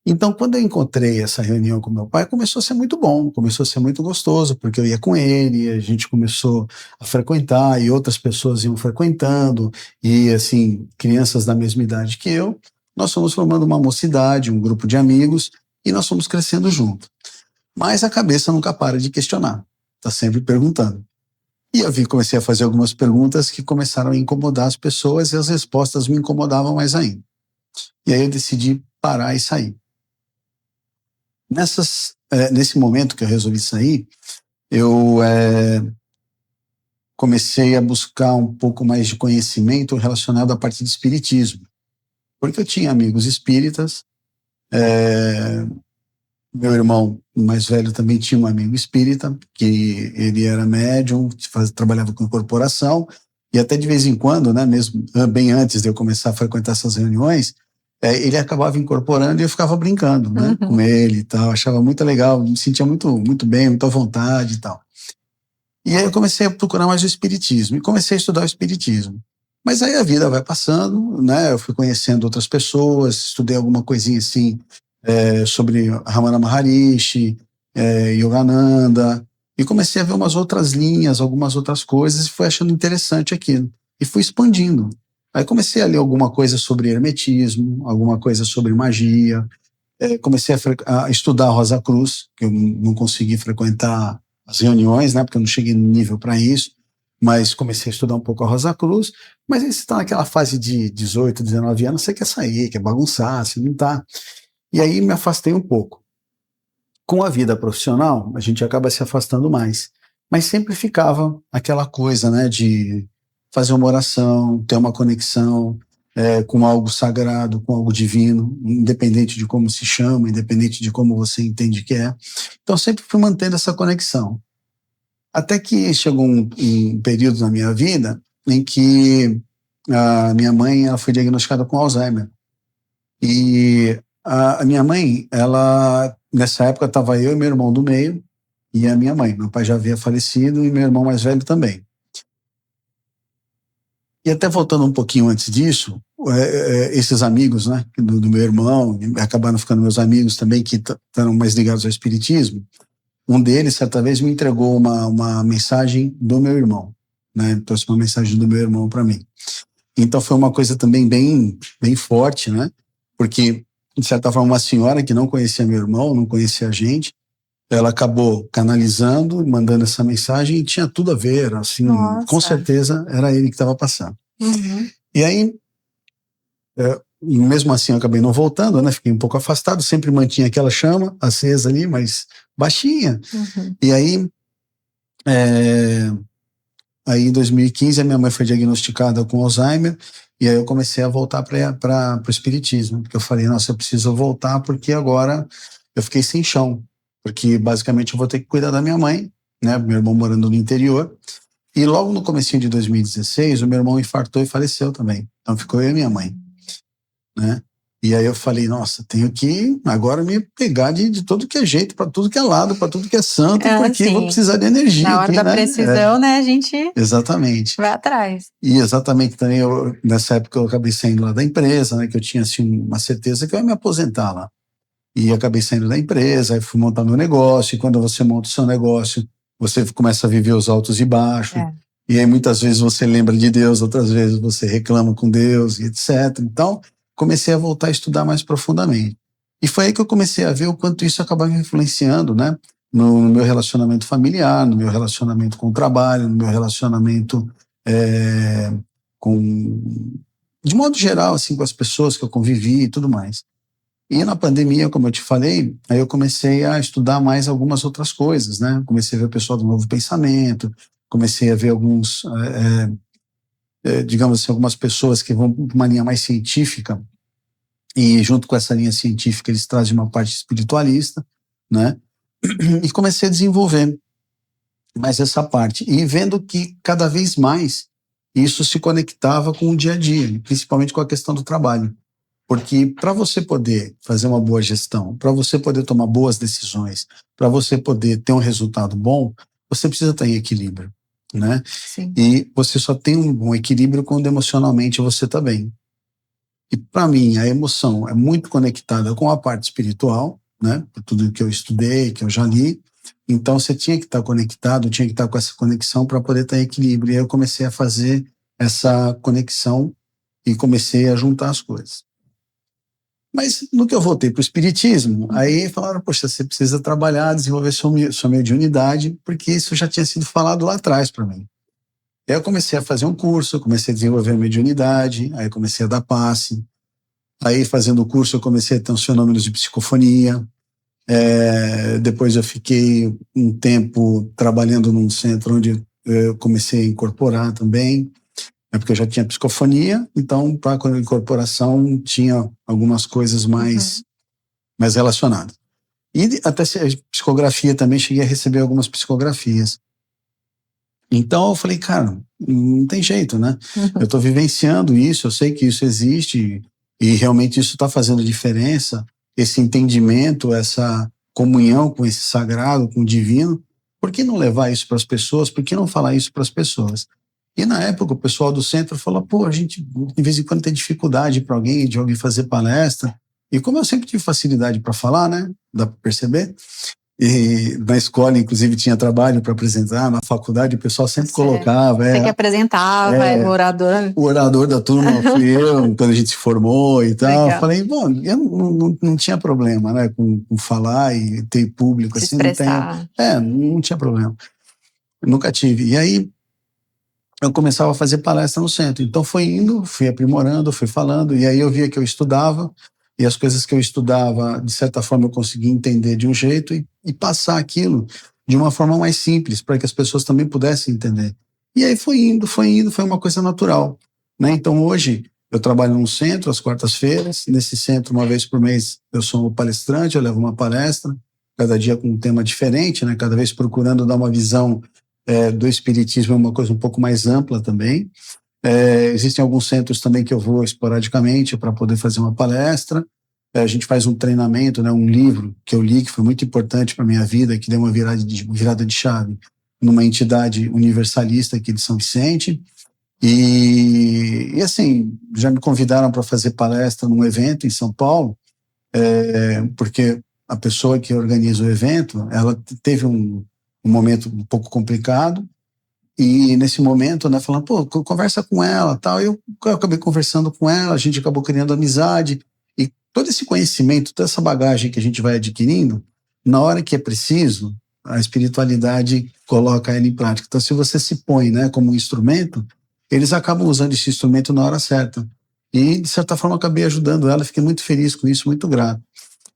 Então, quando eu encontrei essa reunião com meu pai, começou a ser muito bom, começou a ser muito gostoso, porque eu ia com ele, a gente começou a frequentar e outras pessoas iam frequentando, e assim, crianças da mesma idade que eu, nós fomos formando uma mocidade, um grupo de amigos, e nós fomos crescendo junto. Mas a cabeça nunca para de questionar, está sempre perguntando. E eu comecei a fazer algumas perguntas que começaram a incomodar as pessoas e as respostas me incomodavam mais ainda. E aí eu decidi parar e sair. Nesse momento que eu resolvi sair, eu comecei a buscar um pouco mais de conhecimento relacionado à parte de espiritismo, porque eu tinha amigos espíritas, meu irmão mais velho também tinha um amigo espírita, que ele era médium, trabalhava com corporação, e até de vez em quando, né, mesmo bem antes de eu começar a frequentar essas reuniões, ele acabava incorporando e eu ficava brincando, né, com ele e tal, achava muito legal, me sentia muito, muito bem, muito à vontade e tal. E aí eu comecei a procurar mais o espiritismo, e comecei a estudar o espiritismo. Mas aí a vida vai passando, né, eu fui conhecendo outras pessoas, estudei alguma coisinha assim, sobre Ramana Maharishi, Yogananda, e comecei a ver umas outras linhas, algumas outras coisas, e fui achando interessante aquilo, e fui expandindo. Aí comecei a ler alguma coisa sobre hermetismo, alguma coisa sobre magia, comecei a estudar a Rosa Cruz, que eu não consegui frequentar as reuniões, né, porque eu não cheguei no nível para isso, mas comecei a estudar um pouco a Rosa Cruz, mas aí você está naquela fase de 18, 19 anos, você quer sair, quer bagunçar, você não está. E aí me afastei um pouco. Com a vida profissional, a gente acaba se afastando mais, mas sempre ficava aquela coisa, né, de fazer uma oração, ter uma conexão com algo sagrado, com algo divino, independente de como se chama, independente de como você entende que é. Então sempre fui mantendo essa conexão. Até que chegou um período na minha vida em que a minha mãe ela foi diagnosticada com Alzheimer. E a minha mãe, ela nessa época estava eu e meu irmão do meio e a minha mãe. Meu pai já havia falecido e meu irmão mais velho também. E até voltando um pouquinho antes disso, esses amigos, né, do meu irmão, acabaram ficando meus amigos também, que estão mais ligados ao espiritismo. Um deles, certa vez, me entregou uma mensagem do meu irmão, né, trouxe uma mensagem do meu irmão para mim. Então foi uma coisa também bem, bem forte, né, porque, de certa forma, uma senhora que não conhecia meu irmão, não conhecia a gente, ela acabou canalizando, mandando essa mensagem e tinha tudo a ver, assim, Nossa. com certeza era ele que estava passando. Uhum. E aí, mesmo assim eu acabei não voltando, né, fiquei um pouco afastado, sempre mantinha aquela chama acesa ali, mas baixinha. Uhum. E aí, em 2015 a minha mãe foi diagnosticada com Alzheimer, e aí eu comecei a voltar para o espiritismo, porque eu falei, nossa, eu preciso voltar porque agora eu fiquei sem chão, porque basicamente eu vou ter que cuidar da minha mãe, né, meu irmão morando no interior, e logo no comecinho de 2016 o meu irmão infartou e faleceu também, então ficou eu e minha mãe, né, e aí eu falei, nossa, tenho que agora me pegar de tudo que é jeito, para tudo que é lado, para tudo que é santo, porque vou precisar de energia na hora aqui, da né? precisão, né, a gente Exatamente. vai atrás. E exatamente também, nessa época eu acabei saindo lá da empresa, né, que eu tinha assim, uma certeza que eu ia me aposentar lá. E acabei saindo da empresa, aí fui montar meu negócio, e quando você monta o seu negócio, você começa a viver os altos e baixos, e aí muitas vezes você lembra de Deus, outras vezes você reclama com Deus, e etc. Então, comecei a voltar a estudar mais profundamente. E foi aí que eu comecei a ver o quanto isso acaba me influenciando, né, no meu relacionamento familiar, no meu relacionamento com o trabalho, no meu relacionamento de modo geral, assim, com as pessoas que eu convivi e tudo mais. E na pandemia, como eu te falei, aí eu comecei a estudar mais algumas outras coisas, né? Comecei a ver o pessoal do Novo Pensamento, comecei a ver digamos assim, algumas pessoas que vão para uma linha mais científica, e junto com essa linha científica eles trazem uma parte espiritualista, né? E comecei a desenvolver mais essa parte, e vendo que cada vez mais isso se conectava com o dia a dia, principalmente com a questão do trabalho. Porque para você poder fazer uma boa gestão, para você poder tomar boas decisões, para você poder ter um resultado bom, você precisa estar em equilíbrio, né? Sim. E você só tem um bom equilíbrio quando emocionalmente você está bem. E para mim, a emoção é muito conectada com a parte espiritual, né? Por tudo que eu estudei, que eu já li. Então você tinha que estar conectado, tinha que estar com essa conexão para poder estar em equilíbrio. E aí eu comecei a fazer essa conexão e comecei a juntar as coisas. Mas no que eu voltei para o espiritismo, aí falaram, poxa, você precisa trabalhar, desenvolver sua mediunidade, porque isso já tinha sido falado lá atrás para mim. Aí eu comecei a fazer um curso, comecei a desenvolver mediunidade, aí comecei a dar passe. Aí fazendo o curso eu comecei a ter uns fenômenos de psicofonia. Depois eu fiquei um tempo trabalhando num centro onde eu comecei a incorporar também. Porque eu já tinha psicofonia, então para a incorporação tinha algumas coisas mais relacionadas. E até psicografia também, cheguei a receber algumas psicografias. Então eu falei, cara, não tem jeito, né? Eu estou vivenciando isso, eu sei que isso existe e realmente isso está fazendo diferença, esse entendimento, essa comunhão com esse sagrado, com o divino. Por que não levar isso para as pessoas? Por que não falar isso para as pessoas? E na época o pessoal do centro falou, pô, a gente de vez em quando tem dificuldade para de alguém fazer palestra. E como eu sempre tive facilidade para falar, né? Dá para perceber. E na escola, inclusive, tinha trabalho para apresentar, na faculdade o pessoal sempre colocava. Você que apresentava, o orador. O orador da turma fui eu, quando a gente se formou e tal. Legal. Falei, bom, eu não tinha problema, né? Com falar e ter público, Se assim, expressar. não tinha problema. Eu nunca tive. E aí, eu começava a fazer palestra no centro. Então foi indo, fui aprimorando, fui falando, e aí eu via que eu estudava, e as coisas que eu estudava, de certa forma, eu conseguia entender de um jeito e passar aquilo de uma forma mais simples, para que as pessoas também pudessem entender. E aí foi indo, foi uma coisa natural, né? Então hoje eu trabalho num centro, às quartas-feiras, nesse centro, uma vez por mês, eu sou um palestrante, eu levo uma palestra, cada dia com um tema diferente, né? Cada vez procurando dar uma visão do espiritismo, é uma coisa um pouco mais ampla também. Existem alguns centros também que eu vou esporadicamente para poder fazer uma palestra. A gente faz um treinamento, né, um livro que eu li, que foi muito importante para a minha vida, que deu uma virada de chave numa entidade universalista aqui de São Vicente. E assim, já me convidaram para fazer palestra num evento em São Paulo, porque a pessoa que organiza o evento, ela teve um momento um pouco complicado, e nesse momento, né, falando, pô, conversa com ela, tal, eu acabei conversando com ela, a gente acabou criando amizade, e todo esse conhecimento, toda essa bagagem que a gente vai adquirindo, na hora que é preciso, a espiritualidade coloca ela em prática. Então, se você se põe, né, como um instrumento, eles acabam usando esse instrumento na hora certa. E, de certa forma, eu acabei ajudando ela, fiquei muito feliz com isso, muito grato.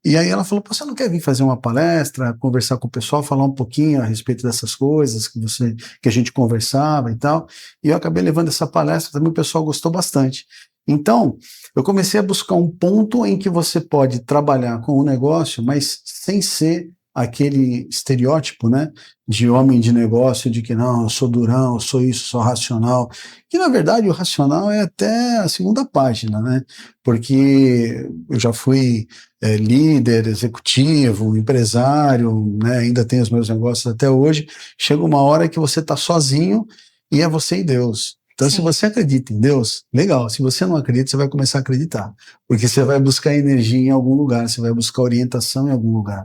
E aí ela falou, você não quer vir fazer uma palestra, conversar com o pessoal, falar um pouquinho a respeito dessas coisas que a gente conversava e tal. E eu acabei levando essa palestra, também o pessoal gostou bastante. Então, eu comecei a buscar um ponto em que você pode trabalhar com o negócio, mas sem ser aquele estereótipo, né, de homem de negócio, de que não, eu sou durão, eu sou isso, sou racional. Que, na verdade, o racional é até a segunda página, né, porque eu já fui líder, executivo, empresário, né, ainda tenho os meus negócios até hoje. Chega uma hora que você está sozinho e é você e Deus. Então, se você acredita em Deus, legal. Se você não acredita, você vai começar a acreditar. Porque você vai buscar energia em algum lugar, você vai buscar orientação em algum lugar.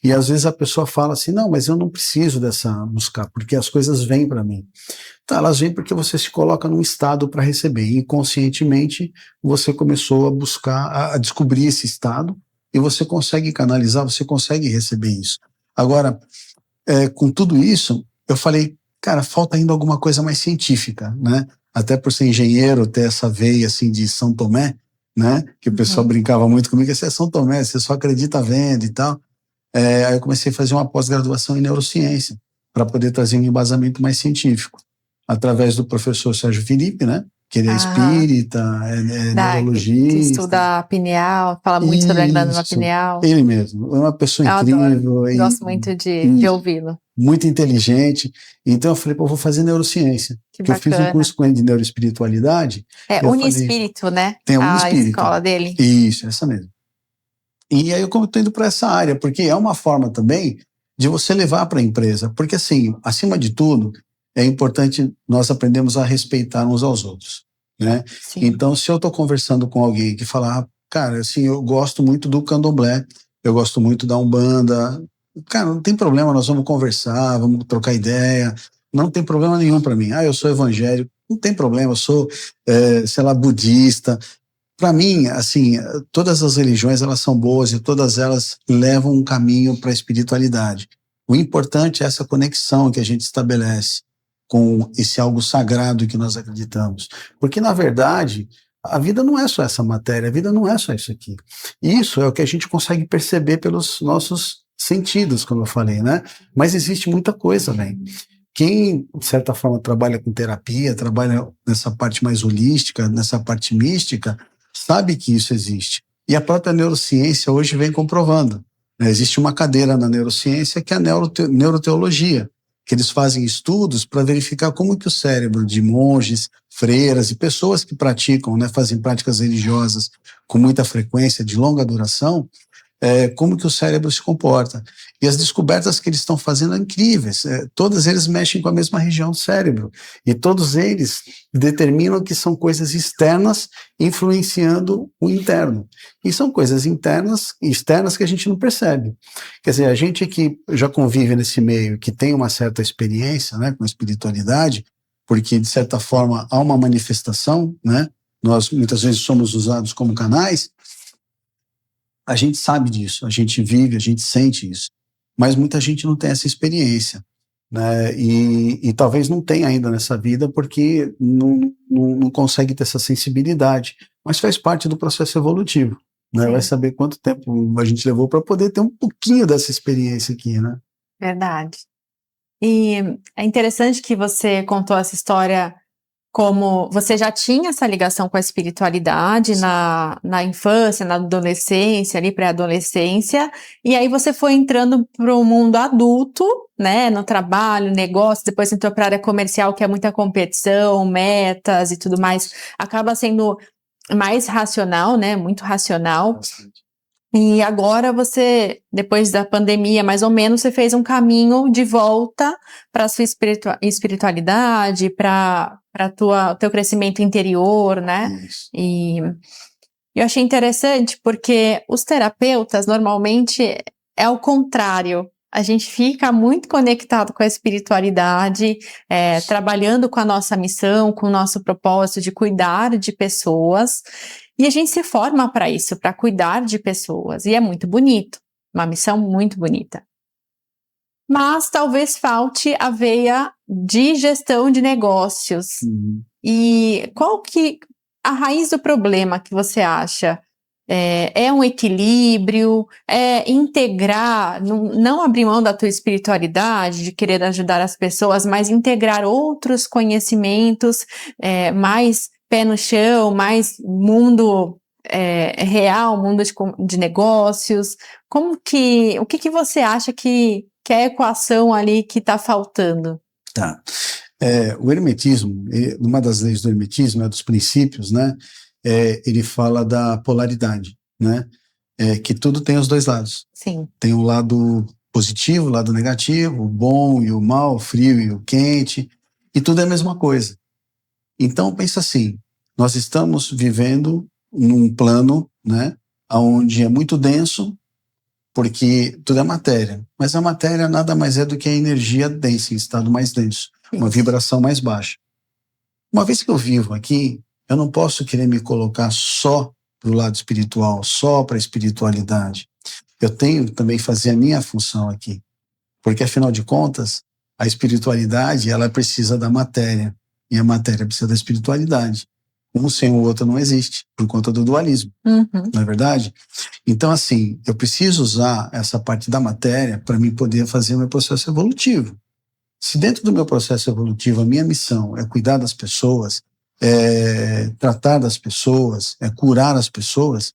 E às vezes a pessoa fala assim, não, mas eu não preciso buscar, porque as coisas vêm para mim. Tá, elas vêm porque você se coloca num estado para receber. E inconscientemente você começou a buscar, a descobrir esse estado, e você consegue canalizar, você consegue receber isso. Agora, com tudo isso, eu falei, cara, falta ainda alguma coisa mais científica, né? Até por ser engenheiro, ter essa veia assim de São Tomé, né? Que o pessoal brincava muito comigo, você é São Tomé, você só acredita vendo e tal. Aí eu comecei a fazer uma pós-graduação em neurociência, para poder trazer um embasamento mais científico, através do professor Sérgio Felipe, né? que ele é espírita, é neurologista. Que estuda a pineal, fala muito sobre a glândula pineal. Ele mesmo, é uma pessoa incrível. Gosto muito de ouvi-lo. Muito inteligente. Então eu falei, pô, eu vou fazer neurociência. Que eu fiz um curso com ele de neuroespiritualidade. Uniespírito, né? Tem a Uniespírito. Escola dele. Isso, essa mesmo. E aí eu estou indo para essa área, porque é uma forma também de você levar para a empresa. Porque assim, acima de tudo, é importante nós aprendermos a respeitar uns aos outros, né? Sim. Então, se eu estou conversando com alguém que fala, cara, assim, eu gosto muito do candomblé, eu gosto muito da Umbanda, cara, não tem problema, nós vamos conversar, vamos trocar ideia, não tem problema nenhum para mim. Eu sou evangélico, não tem problema, eu sou, sei lá, budista. Para mim, assim, todas as religiões, elas são boas e todas elas levam um caminho para a espiritualidade. O importante é essa conexão que a gente estabelece com esse algo sagrado que nós acreditamos. Porque, na verdade, a vida não é só essa matéria, a vida não é só isso aqui. Isso é o que a gente consegue perceber pelos nossos sentidos, como eu falei, né? Mas existe muita coisa além. Quem, de certa forma, trabalha com terapia, trabalha nessa parte mais holística, nessa parte mística, sabe que isso existe. E a própria neurociência hoje vem comprovando. Existe uma cadeira na neurociência que é a neuroteologia, que eles fazem estudos para verificar como que o cérebro de monges, freiras e pessoas que praticam, né, fazem práticas religiosas com muita frequência, de longa duração, como que o cérebro se comporta. E as descobertas que eles estão fazendo são incríveis. Todos eles mexem com a mesma região do cérebro. E todos eles determinam que são coisas externas influenciando o interno. E são coisas internas e externas que a gente não percebe. Quer dizer, a gente que já convive nesse meio, que tem uma certa experiência, né, com a espiritualidade, porque, de certa forma, há uma manifestação, né? Nós, muitas vezes, somos usados como canais. A gente sabe disso, a gente vive, a gente sente isso, mas muita gente não tem essa experiência, né? E talvez não tenha ainda nessa vida porque não consegue ter essa sensibilidade, mas faz parte do processo evolutivo, né? Vai saber quanto tempo a gente levou para poder ter um pouquinho dessa experiência aqui, né? Verdade. E é interessante que você contou essa história, como você já tinha essa ligação com a espiritualidade na infância, na adolescência, ali pré-adolescência, e aí você foi entrando para o mundo adulto, né, no trabalho, negócio, depois entrou para a área comercial, que é muita competição, metas e tudo mais, acaba sendo mais racional, né, muito racional. E agora você, depois da pandemia, mais ou menos, você fez um caminho de volta para a sua espiritualidade, para teu crescimento interior, né? Isso. E eu achei interessante porque os terapeutas, normalmente, é o contrário. A gente fica muito conectado com a espiritualidade, trabalhando com a nossa missão, com o nosso propósito de cuidar de pessoas. E a gente se forma para isso, para cuidar de pessoas. E é muito bonito, uma missão muito bonita. Mas talvez falte a veia de gestão de negócios. E qual que a raiz do problema que você acha? É um equilíbrio, é integrar, não abrir mão da tua espiritualidade, de querer ajudar as pessoas, mas integrar outros conhecimentos, mais pé no chão, mais mundo real, mundo de negócios. O que você acha que é a equação ali que está faltando? Tá. O hermetismo, uma das leis do hermetismo, dos princípios, né? Ele fala da polaridade, né? Que tudo tem os dois lados. Sim. Tem o lado positivo, o lado negativo, o bom e o mal, o frio e o quente, e tudo é a mesma coisa. Então, pensa assim, nós estamos vivendo num plano, né, onde é muito denso, porque tudo é matéria, mas a matéria nada mais é do que a energia densa, em estado mais denso, uma vibração mais baixa. Uma vez que eu vivo aqui, eu não posso querer me colocar só para o lado espiritual, só para a espiritualidade. Eu tenho que também fazer a minha função aqui, porque afinal de contas, a espiritualidade, ela precisa da matéria, e a matéria precisa da espiritualidade. Um sem o outro não existe, por conta do dualismo, não é verdade? Então, assim, eu preciso usar essa parte da matéria para mim poder fazer o meu processo evolutivo. Se dentro do meu processo evolutivo a minha missão é cuidar das pessoas, tratar das pessoas, curar as pessoas,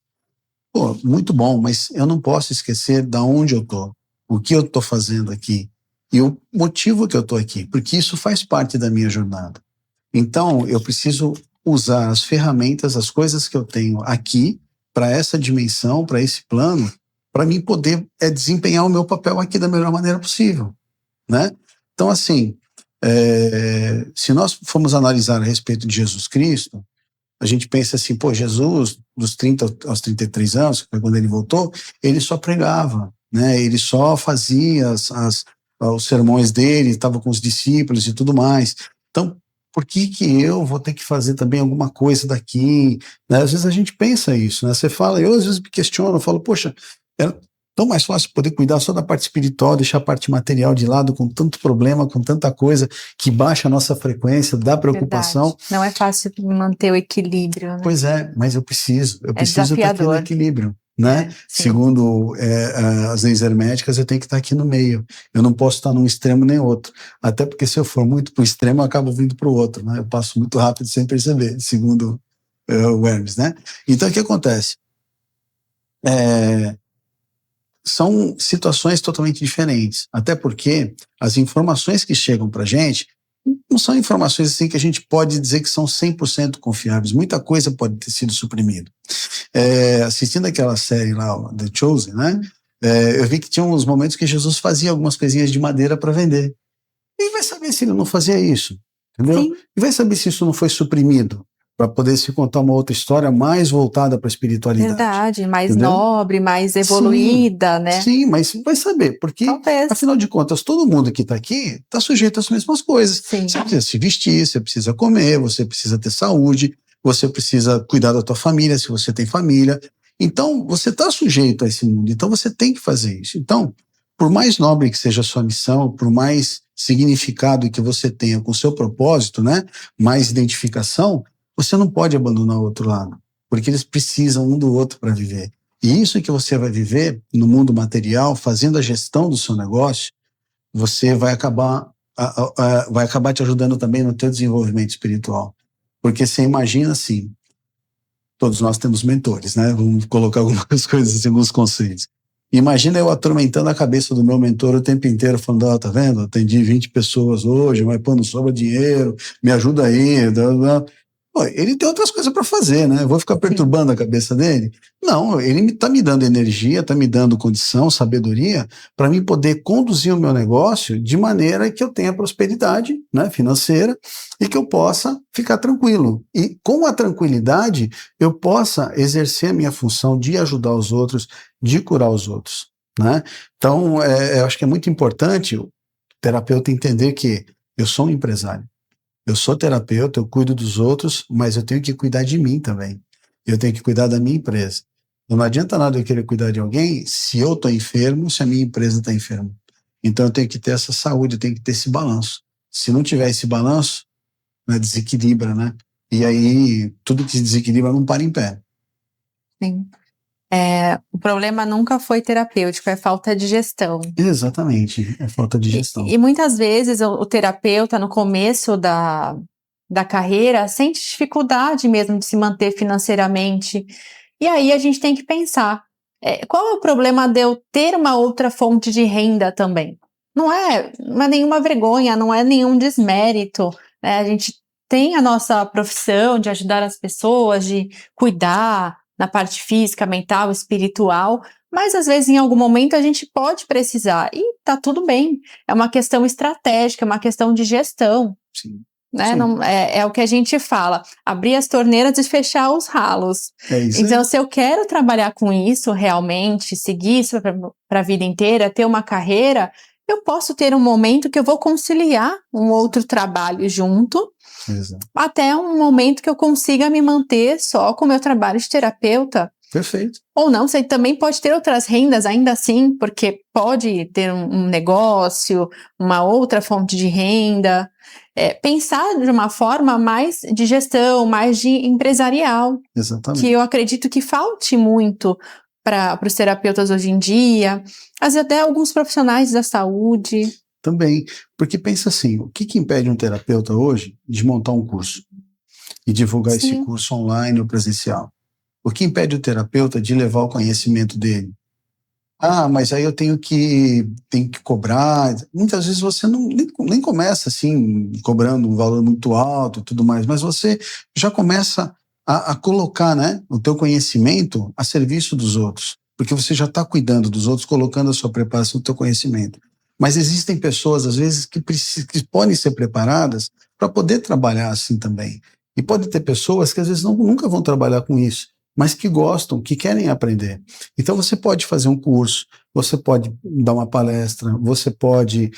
pô, muito bom, mas eu não posso esquecer de onde eu estou, o que eu estou fazendo aqui e o motivo que eu estou aqui, porque isso faz parte da minha jornada. Então, eu preciso usar as ferramentas, as coisas que eu tenho aqui, para essa dimensão, para esse plano, para mim poder desempenhar o meu papel aqui da melhor maneira possível, né? Então, assim, se nós formos analisar a respeito de Jesus Cristo, a gente pensa assim, pô, Jesus, dos 30 aos 33 anos, que foi quando ele voltou, ele só pregava, né? Ele só fazia os sermões dele, estava com os discípulos e tudo mais. Então, por que eu vou ter que fazer também alguma coisa daqui? Né? Às vezes a gente pensa isso, né? Você fala, eu às vezes me questiono, eu falo, poxa, é tão mais fácil poder cuidar só da parte espiritual, deixar a parte material de lado, com tanto problema, com tanta coisa que baixa a nossa frequência, dá preocupação. Verdade. Não é fácil manter o equilíbrio, né? Pois é, mas eu preciso estar aqui no equilíbrio, né? Segundo as leis herméticas, eu tenho que estar aqui no meio. Eu não posso estar num extremo nem outro. Até porque se eu for muito para o extremo, eu acabo vindo para o outro, né? Eu passo muito rápido sem perceber, segundo o Hermes, né? Então, o que acontece? São situações totalmente diferentes. Até porque as informações que chegam para a gente não são informações assim que a gente pode dizer que são 100% confiáveis. Muita coisa pode ter sido suprimida. Assistindo aquela série lá, The Chosen, né? Eu vi que tinha uns momentos que Jesus fazia algumas coisinhas de madeira para vender. E vai saber se ele não fazia isso, entendeu? Sim. E vai saber se isso não foi suprimido para poder se contar uma outra história mais voltada para a espiritualidade. Verdade, mais nobre, mais evoluída, sim, né? Sim, mas vai saber, porque, afinal de contas, todo mundo que está aqui está sujeito às mesmas coisas. Sim. Você precisa se vestir, você precisa comer, você precisa ter saúde, você precisa cuidar da tua família, se você tem família. Então, você está sujeito a esse mundo, então você tem que fazer isso. Então, por mais nobre que seja a sua missão, por mais significado que você tenha com o seu propósito, né, mais identificação, você não pode abandonar o outro lado, porque eles precisam um do outro para viver. E isso que você vai viver no mundo material, fazendo a gestão do seu negócio, você vai acabar te ajudando também no teu desenvolvimento espiritual. Porque você imagina assim, todos nós temos mentores, né? Vamos colocar algumas coisas assim, alguns conceitos. Imagina eu atormentando a cabeça do meu mentor o tempo inteiro, falando, tá vendo? Atendi 20 pessoas hoje, mas pô, não sobra dinheiro, me ajuda aí. Pô, ele tem outras coisas para fazer, né? Eu vou ficar perturbando a cabeça dele? Não, ele está me dando energia, está me dando condição, sabedoria, para mim poder conduzir o meu negócio de maneira que eu tenha prosperidade, né, financeira e que eu possa ficar tranquilo. E com a tranquilidade, eu possa exercer a minha função de ajudar os outros, de curar os outros, né? Então, eu acho que é muito importante o terapeuta entender que eu sou um empresário. Eu sou terapeuta, eu cuido dos outros, mas eu tenho que cuidar de mim também. Eu tenho que cuidar da minha empresa. Não adianta nada eu querer cuidar de alguém se eu estou enfermo, se a minha empresa está enferma. Então eu tenho que ter essa saúde, eu tenho que ter esse balanço. Se não tiver esse balanço, né, desequilibra, né? E aí tudo que se desequilibra não para em pé. Sim. O problema nunca foi terapêutico, é falta de gestão. Exatamente, é falta de gestão. E muitas vezes o terapeuta, no começo da carreira, sente dificuldade mesmo de se manter financeiramente. E aí a gente tem que pensar, qual é o problema de eu ter uma outra fonte de renda também? Não é nenhuma vergonha, não é nenhum desmérito, né? A gente tem a nossa profissão de ajudar as pessoas, de cuidar na parte física, mental, espiritual, mas às vezes em algum momento a gente pode precisar e tá tudo bem. É uma questão estratégica, é uma questão de gestão. Sim. Né? Não, é o que a gente fala, abrir as torneiras e fechar os ralos. Então, se eu quero trabalhar com isso realmente, seguir isso para a vida inteira, ter uma carreira, eu posso ter um momento que eu vou conciliar um outro trabalho junto, até um momento que eu consiga me manter só com o meu trabalho de terapeuta. Perfeito. Ou não, você também pode ter outras rendas ainda assim, porque pode ter um negócio, uma outra fonte de renda. Pensar de uma forma mais de gestão, mais de empresarial. Exatamente. Que eu acredito que falte muito para os terapeutas hoje em dia, às vezes até alguns profissionais da saúde. Também, porque pensa assim, o que impede um terapeuta hoje de montar um curso? e divulgar esse Sim. curso online ou presencial? O que impede o terapeuta de levar o conhecimento dele? Ah, mas aí eu tenho que cobrar. Muitas vezes você nem começa assim, cobrando um valor muito alto e tudo mais, mas você já começa a colocar, né, o teu conhecimento a serviço dos outros, porque você já está cuidando dos outros, colocando a sua preparação, o teu conhecimento. Mas existem pessoas, às vezes, que podem ser preparadas para poder trabalhar assim também. E pode ter pessoas que, às vezes, nunca vão trabalhar com isso, mas que gostam, que querem aprender. Então, você pode fazer um curso, você pode dar uma palestra, você pode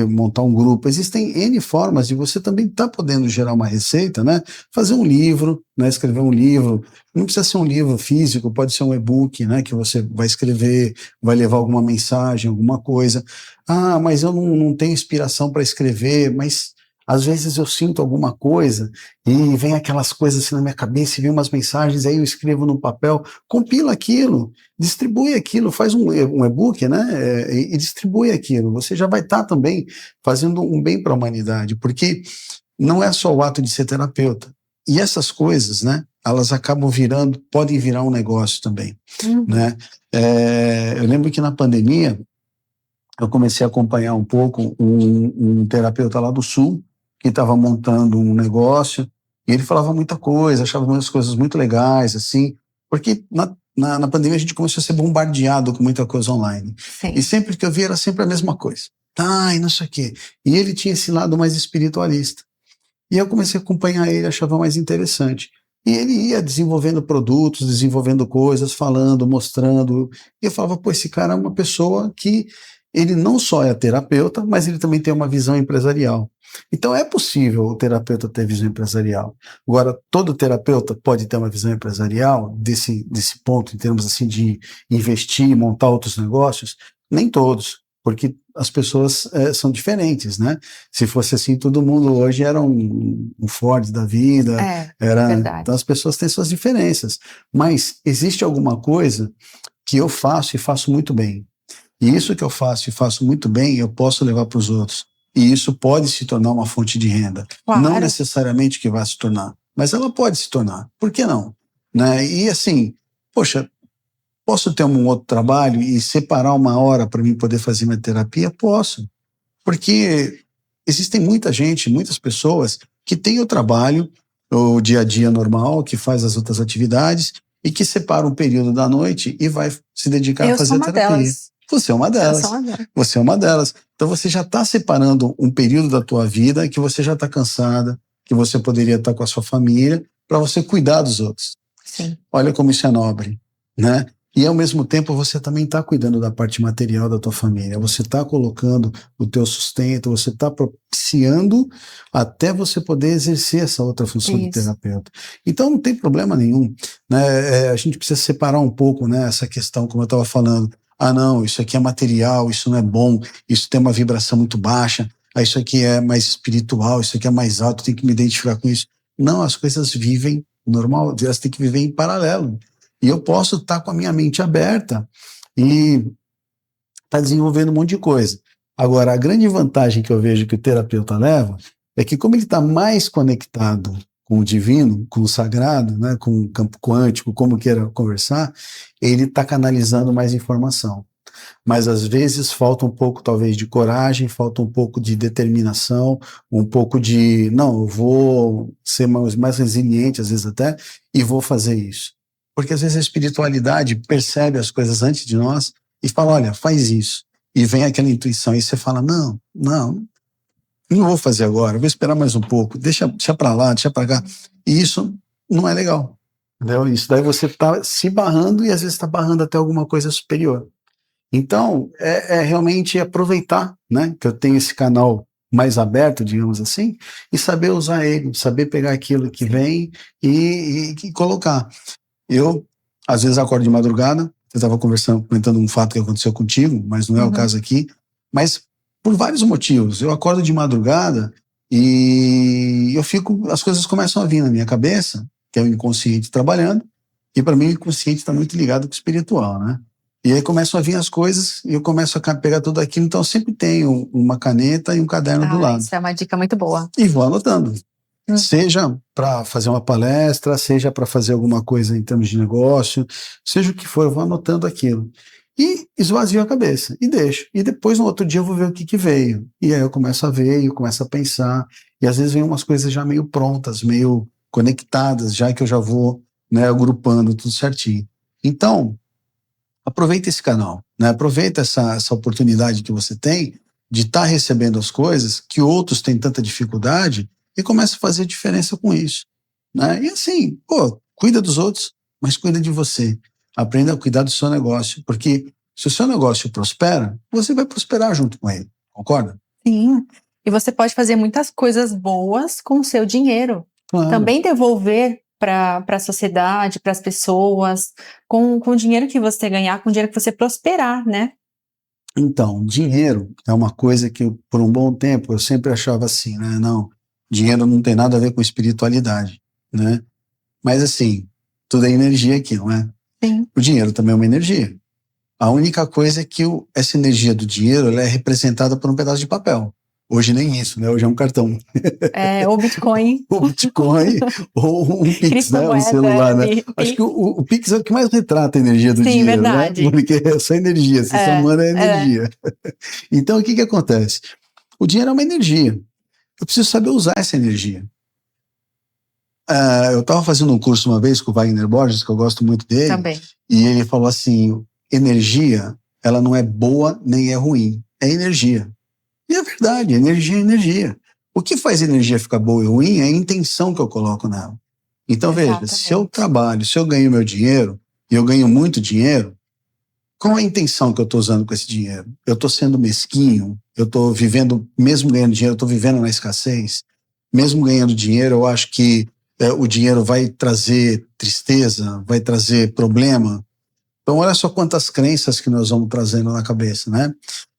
montar um grupo. Existem N formas de você também estar podendo gerar uma receita, né? Fazer um livro, né? Escrever um livro. Não precisa ser um livro físico, pode ser um e-book, né? Que você vai escrever, vai levar alguma mensagem, alguma coisa. Ah, mas eu não tenho inspiração para escrever, mas às vezes eu sinto alguma coisa e vem aquelas coisas assim na minha cabeça e vem umas mensagens, aí eu escrevo no papel, compila aquilo, distribui aquilo, faz um e-book, né? E distribui aquilo. Você já vai estar também fazendo um bem para a humanidade, porque não é só o ato de ser terapeuta. E essas coisas, né? Elas acabam podem virar um negócio também, né? Eu lembro que na pandemia eu comecei a acompanhar um pouco um terapeuta lá do Sul, que estava montando um negócio, e ele falava muita coisa, achava muitas coisas muito legais, assim, porque na pandemia a gente começou a ser bombardeado com muita coisa online. Sim. E sempre que eu via era sempre a mesma coisa. E não sei o quê. E ele tinha esse lado mais espiritualista. E eu comecei a acompanhar ele, achava mais interessante. E ele ia desenvolvendo produtos, desenvolvendo coisas, falando, mostrando. E eu falava, pô, esse cara é uma pessoa que ele não só é terapeuta, mas ele também tem uma visão empresarial. Então é possível o terapeuta ter visão empresarial. Agora, todo terapeuta pode ter uma visão empresarial desse ponto, em termos assim de investir, montar outros negócios? Nem todos, porque as pessoas são diferentes, né? Se fosse assim, todo mundo hoje era um Ford da vida. Verdade. Então as pessoas têm suas diferenças. Mas existe alguma coisa que eu faço e faço muito bem. E isso que eu faço e faço muito bem, eu posso levar para os outros. E isso pode se tornar uma fonte de renda. Claro. Não necessariamente que vai se tornar, mas ela pode se tornar. Por que não? Né? E assim, poxa, posso ter um outro trabalho e separar uma hora para mim poder fazer minha terapia? Posso. Porque existem muitas pessoas que têm o trabalho, o dia a dia normal, que faz as outras atividades e que separa um período da noite e vai se dedicar a fazer a terapia. Delas. Você é uma delas. Você é uma delas. Então você já está separando um período da tua vida que você já está cansada, que você poderia estar com a sua família, para você cuidar dos outros. Sim. Olha como isso é nobre, né? E ao mesmo tempo você também está cuidando da parte material da tua família. Você está colocando o teu sustento, você está propiciando até você poder exercer essa outra função de terapeuta. Então não tem problema nenhum, né? A gente precisa separar um pouco, né, essa questão, como eu estava falando. Não, isso aqui é material, isso não é bom, isso tem uma vibração muito baixa, isso aqui é mais espiritual, isso aqui é mais alto, tem que me identificar com isso. Não, as coisas vivem normal, elas têm que viver em paralelo. E eu posso estar com a minha mente aberta e estar desenvolvendo um monte de coisa. Agora, a grande vantagem que eu vejo que o terapeuta leva é que, como ele está mais conectado com o divino, com o sagrado, né, com o campo quântico, como queira conversar, ele está canalizando mais informação. Mas às vezes falta um pouco, talvez, de coragem, falta um pouco de determinação, um pouco de, não, eu vou ser mais resiliente, às vezes até, e vou fazer isso. Porque às vezes a espiritualidade percebe as coisas antes de nós e fala, olha, faz isso. E vem aquela intuição, e você fala, não vou fazer agora, vou esperar mais um pouco, deixa para lá, deixa para cá. E isso não é legal. Entendeu? Isso daí você está se barrando e às vezes está barrando até alguma coisa superior. Então, realmente aproveitar, né, que eu tenho esse canal mais aberto, digamos assim, e saber usar ele, saber pegar aquilo que vem e colocar. Eu, às vezes, acordo de madrugada, eu estava comentando um fato que aconteceu contigo, mas não é o caso aqui, mas por vários motivos. Eu acordo de madrugada e as coisas começam a vir na minha cabeça, que é o inconsciente trabalhando, e para mim o inconsciente está muito ligado com o espiritual, né? E aí começam a vir as coisas e eu começo a pegar tudo aquilo, então eu sempre tenho uma caneta e um caderno do lado. Isso é uma dica muito boa. E vou anotando. Seja para fazer uma palestra, seja para fazer alguma coisa em termos de negócio, seja o que for, eu vou anotando aquilo. E esvazio a cabeça, e deixo. E depois, no outro dia, eu vou ver o que veio. E aí eu começo a ver, eu começo a pensar. E às vezes vem umas coisas já meio prontas, meio conectadas, já que eu já vou, né, agrupando tudo certinho. Então, aproveita esse canal, né? Aproveita essa oportunidade que você tem de estar recebendo as coisas que outros têm tanta dificuldade e começa a fazer diferença com isso, né? E assim, pô, cuida dos outros, mas cuida de você. Aprenda a cuidar do seu negócio, porque se o seu negócio prospera, você vai prosperar junto com ele, concorda? Sim, e você pode fazer muitas coisas boas com o seu dinheiro. Claro. Também devolver para a sociedade, para as pessoas, com o dinheiro que você ganhar, com o dinheiro que você prosperar, né? Então, dinheiro é uma coisa que por um bom tempo eu sempre achava assim, né? Não, dinheiro não tem nada a ver com espiritualidade, né? Mas assim, tudo é energia aqui, não é? Sim. O dinheiro também é uma energia. A única coisa é que essa energia do dinheiro ela é representada por um pedaço de papel. Hoje nem isso, né? Hoje é um cartão. Ou Bitcoin. O Bitcoin ou um Pix, né? Um celular, né? Acho que o Pix é o que mais retrata a energia do dinheiro, verdade. Né? Porque é só energia, se somando é energia. Então, o que acontece? O dinheiro é uma energia. Eu preciso saber usar essa energia. Eu estava fazendo um curso uma vez com o Wagner Borges, que eu gosto muito dele, Também. E ele falou assim, energia, ela não é boa nem é ruim, é energia. E é verdade, energia é energia. O que faz energia ficar boa e ruim é a intenção que eu coloco nela. Então, veja, se eu trabalho, se eu ganho meu dinheiro, e eu ganho muito dinheiro, qual é a intenção que eu estou usando com esse dinheiro? Eu estou sendo mesquinho? Eu estou vivendo, mesmo ganhando dinheiro, eu estou vivendo na escassez? Mesmo ganhando dinheiro, eu acho que o dinheiro vai trazer tristeza, vai trazer problema. Então, olha só quantas crenças que nós vamos trazendo na cabeça, né?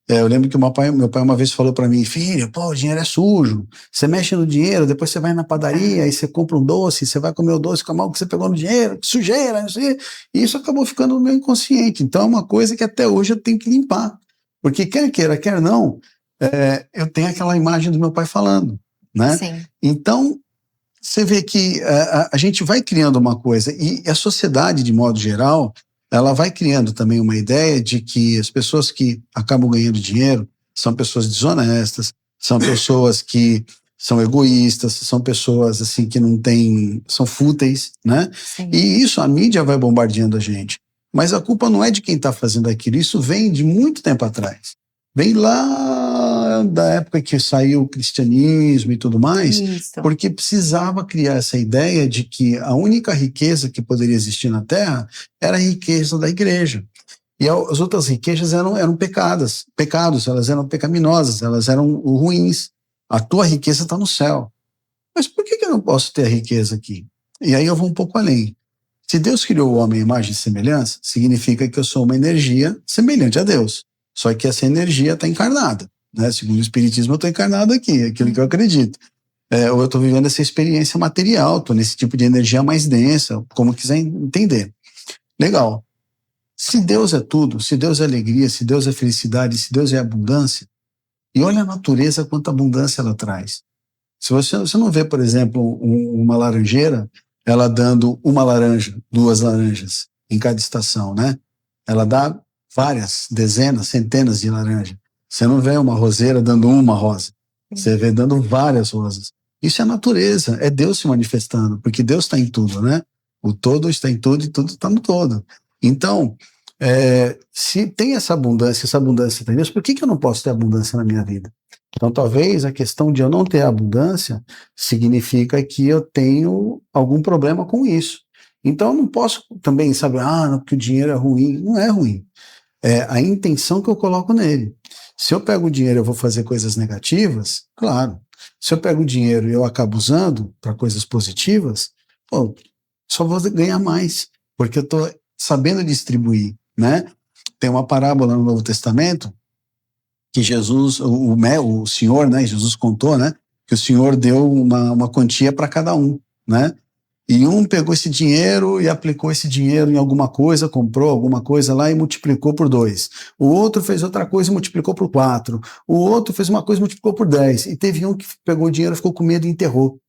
Eu lembro que meu pai uma vez falou para mim, filho, pô, o dinheiro é sujo. Você mexe no dinheiro, depois você vai na padaria e você compra um doce, você vai comer o doce com a mão que você pegou no dinheiro, que sujeira, não sei. E isso acabou ficando no meu inconsciente. Então, é uma coisa que até hoje eu tenho que limpar. Porque quer queira, quer não, eu tenho aquela imagem do meu pai falando, né? Sim. Então, você vê que a gente vai criando uma coisa, e a sociedade, de modo geral, ela vai criando também uma ideia de que as pessoas que acabam ganhando dinheiro são pessoas desonestas, são pessoas que são egoístas, são pessoas assim que não têm, são fúteis, né? Sim. E isso a mídia vai bombardeando a gente. Mas a culpa não é de quem está fazendo aquilo, isso vem de muito tempo atrás. Vem lá da época que saiu o cristianismo e tudo mais, porque precisava criar essa ideia de que a única riqueza que poderia existir na Terra era a riqueza da igreja. E as outras riquezas eram pecados, elas eram pecaminosas, elas eram ruins. A tua riqueza está no céu. Mas por que eu não posso ter a riqueza aqui? E aí eu vou um pouco além. Se Deus criou o homem à imagem e semelhança, significa que eu sou uma energia semelhante a Deus. Só que essa energia está encarnada, né? Segundo o Espiritismo, eu estou encarnado aqui, aquilo que eu acredito. Ou eu estou vivendo essa experiência material, estou nesse tipo de energia mais densa, como quiser entender. Legal. Se Deus é tudo, se Deus é alegria, se Deus é felicidade, se Deus é abundância, e olha a natureza, quanta abundância ela traz. Se você não vê, por exemplo, uma laranjeira, ela dando uma laranja, duas laranjas em cada estação, né? Ela dá várias, dezenas, centenas de laranjas. Você não vê uma roseira dando uma rosa. Você vê dando várias rosas. Isso é a natureza, é Deus se manifestando, porque Deus está em tudo, né? O todo está em tudo e tudo está no todo. Então, se tem essa abundância tem Deus, por que eu não posso ter abundância na minha vida? Então, talvez a questão de eu não ter abundância significa que eu tenho algum problema com isso. Então, eu não posso também saber, porque o dinheiro é ruim. Não é ruim. É a intenção que eu coloco nele. Se eu pego o dinheiro e eu vou fazer coisas negativas, claro. Se eu pego o dinheiro e eu acabo usando para coisas positivas, só vou ganhar mais, porque eu estou sabendo distribuir, né? Tem uma parábola no Novo Testamento que Jesus, o Senhor, né? Jesus contou, né? Que o Senhor deu uma quantia para cada um, né? E um pegou esse dinheiro e aplicou esse dinheiro em alguma coisa, comprou alguma coisa lá e multiplicou por 2. O outro fez outra coisa e multiplicou por 4. O outro fez uma coisa e multiplicou por 10. E teve um que pegou o dinheiro, ficou com medo e enterrou.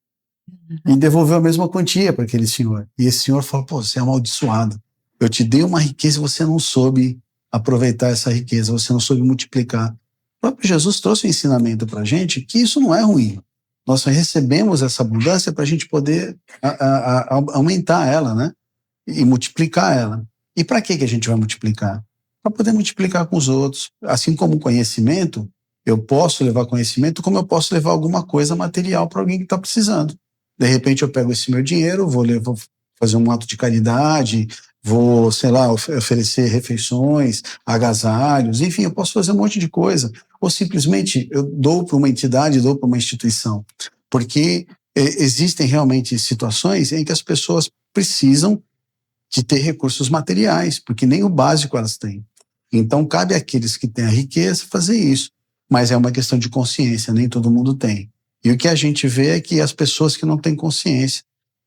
e devolveu a mesma quantia para aquele senhor. E esse senhor falou, pô, você é amaldiçoado. Eu te dei uma riqueza e você não soube aproveitar essa riqueza, você não soube multiplicar. O próprio Jesus trouxe um ensinamento para a gente que isso não é ruim. Nós recebemos essa abundância para a gente poder aumentar ela, né? E multiplicar ela. E para que a gente vai multiplicar? Para poder multiplicar com os outros. Assim como o conhecimento, eu posso levar conhecimento, como eu posso levar alguma coisa material para alguém que está precisando. De repente eu pego esse meu dinheiro, vou fazer um ato de caridade, vou, sei lá, oferecer refeições, agasalhos, enfim, eu posso fazer um monte de coisa. Ou simplesmente eu dou para uma entidade, dou para uma instituição. Porque existem realmente situações em que as pessoas precisam de ter recursos materiais, porque nem o básico elas têm. Então, cabe àqueles que têm a riqueza fazer isso. Mas é uma questão de consciência, nem todo mundo tem. E o que a gente vê é que as pessoas que não têm consciência,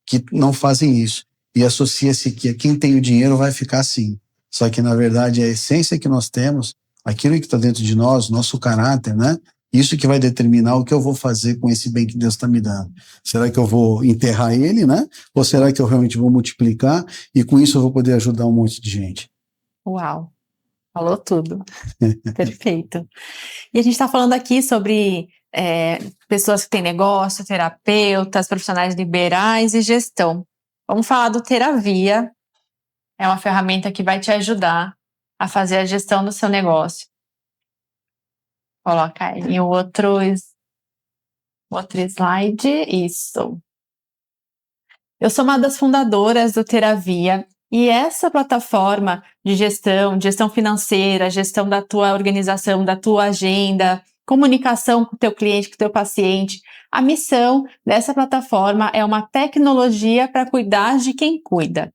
que não fazem isso, e associa-se que quem tem o dinheiro vai ficar assim. Só que, na verdade, a essência que nós temos, aquilo que está dentro de nós, nosso caráter, né? Isso que vai determinar o que eu vou fazer com esse bem que Deus está me dando. Será que eu vou enterrar ele, né? Ou será que eu realmente vou multiplicar e com isso eu vou poder ajudar um monte de gente? Uau, falou tudo. Perfeito. E a gente está falando aqui sobre pessoas que têm negócio, terapeutas, profissionais liberais e gestão. Vamos falar do Teravia. É uma ferramenta que vai te ajudar a fazer a gestão do seu negócio. Coloca aí o outro slide. Isso. Eu sou uma das fundadoras do Teravia e essa plataforma de gestão financeira, gestão da tua organização, da tua agenda, comunicação com o teu cliente, com o teu paciente. A missão dessa plataforma é uma tecnologia para cuidar de quem cuida.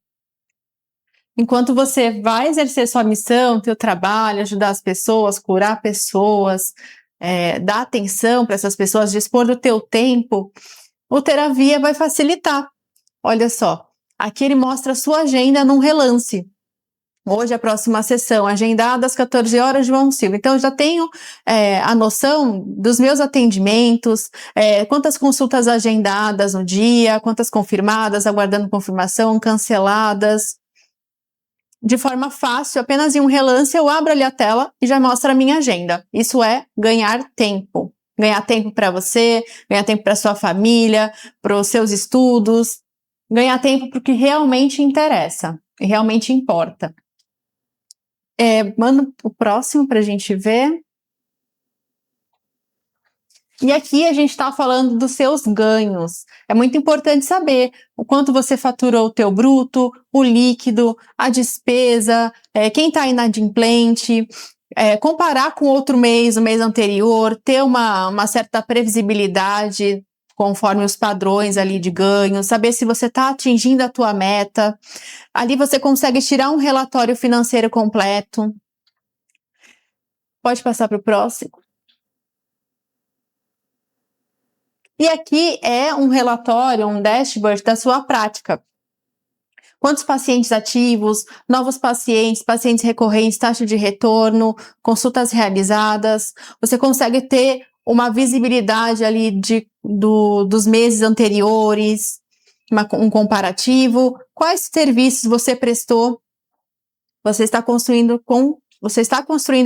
Enquanto você vai exercer sua missão, teu trabalho, ajudar as pessoas, curar pessoas, dar atenção para essas pessoas, dispor do teu tempo, o Teravia vai facilitar. Olha só, aqui ele mostra a sua agenda num relance. Hoje a próxima sessão, agendada às 14 horas, João Silva. Então, eu já tenho a noção dos meus atendimentos, quantas consultas agendadas no dia, quantas confirmadas, aguardando confirmação, canceladas. De forma fácil, apenas em um relance, eu abro ali a tela e já mostra a minha agenda. Isso é ganhar tempo. Ganhar tempo para você, ganhar tempo para sua família, para os seus estudos. Ganhar tempo para o que realmente interessa e realmente importa. Manda o próximo para a gente ver. E aqui a gente está falando dos seus ganhos. É muito importante saber o quanto você faturou o teu bruto, o líquido, a despesa, quem está inadimplente, comparar com outro mês, o mês anterior, ter uma certa previsibilidade conforme os padrões ali de ganho, saber se você está atingindo a tua meta. Ali você consegue tirar um relatório financeiro completo. Pode passar para o próximo. E aqui é um relatório, um dashboard da sua prática. Quantos pacientes ativos, novos pacientes, pacientes recorrentes, taxa de retorno, consultas realizadas. Você consegue ter uma visibilidade ali dos meses anteriores, um comparativo. Quais serviços você prestou? Você está construindo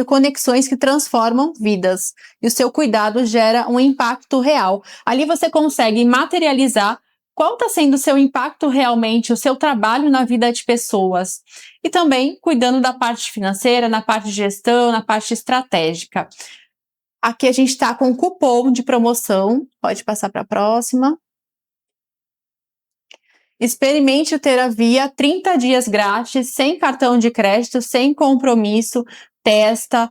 conexões que transformam vidas. E o seu cuidado gera um impacto real. Ali você consegue materializar qual está sendo o seu impacto realmente, o seu trabalho na vida de pessoas. E também cuidando da parte financeira, na parte de gestão, na parte estratégica. Aqui a gente está com um cupom de promoção. Pode passar para a próxima. Experimente o Teravia 30 dias grátis, sem cartão de crédito, sem compromisso. Testa,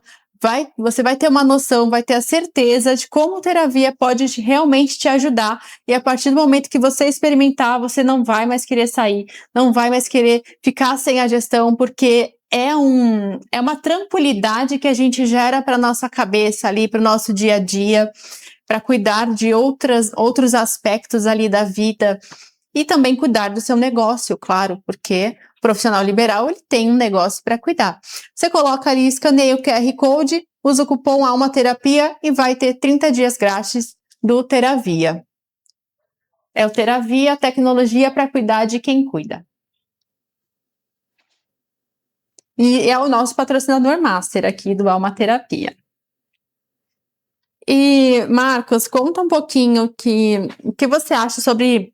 você vai ter uma noção, vai ter a certeza de como o Teravia pode realmente te ajudar. E a partir do momento que você experimentar, você não vai mais querer sair, não vai mais querer ficar sem a gestão, porque é uma tranquilidade que a gente gera para nossa cabeça ali, para o nosso dia a dia, para cuidar de outros aspectos ali da vida. E também cuidar do seu negócio, claro, porque o profissional liberal ele tem um negócio para cuidar. Você coloca ali, escaneia o QR Code, usa o cupom Alma Terapia e vai ter 30 dias grátis do Teravia. É o Teravia, tecnologia para cuidar de quem cuida. E é o nosso patrocinador master aqui do Alma Terapia. E, Marcos, conta um pouquinho o que você acha sobre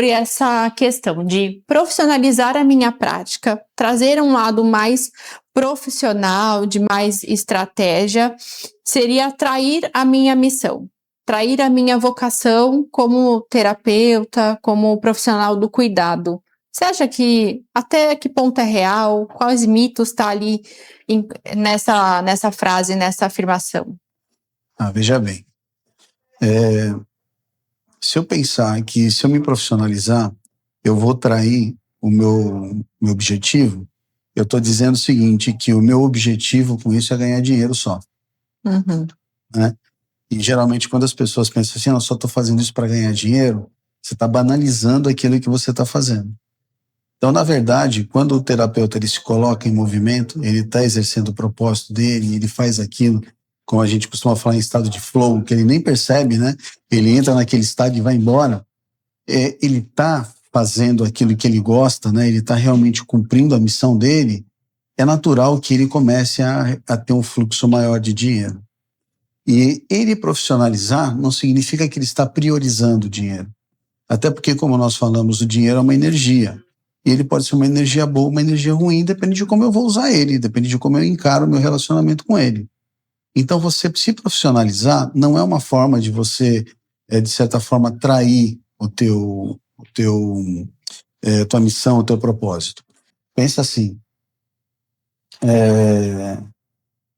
essa questão de profissionalizar a minha prática, trazer um lado mais profissional, de mais estratégia, seria trair a minha missão, trair a minha vocação como terapeuta, como profissional do cuidado. Você acha que até que ponto é real? Quais mitos está ali nessa frase, nessa afirmação? Veja bem, se eu pensar que se eu me profissionalizar, eu vou trair o meu objetivo, eu estou dizendo o seguinte, que o meu objetivo com isso é ganhar dinheiro só. Uhum. Né? E geralmente quando as pessoas pensam assim, eu só estou fazendo isso para ganhar dinheiro, você está banalizando aquilo que você está fazendo. Então, na verdade, quando o terapeuta ele se coloca em movimento, ele está exercendo o propósito dele, ele faz aquilo, como a gente costuma falar em estado de flow, que ele nem percebe, né? Ele entra naquele estado e vai embora. Ele está fazendo aquilo que ele gosta, né? Ele está realmente cumprindo a missão dele. É natural que ele comece a ter um fluxo maior de dinheiro. E ele profissionalizar não significa que ele está priorizando o dinheiro. Até porque, como nós falamos, o dinheiro é uma energia. E ele pode ser uma energia boa, uma energia ruim, depende de como eu vou usar ele, depende de como eu encaro o meu relacionamento com ele. Então, você se profissionalizar não é uma forma de você, de certa forma, trair tua missão, o teu propósito. Pensa assim,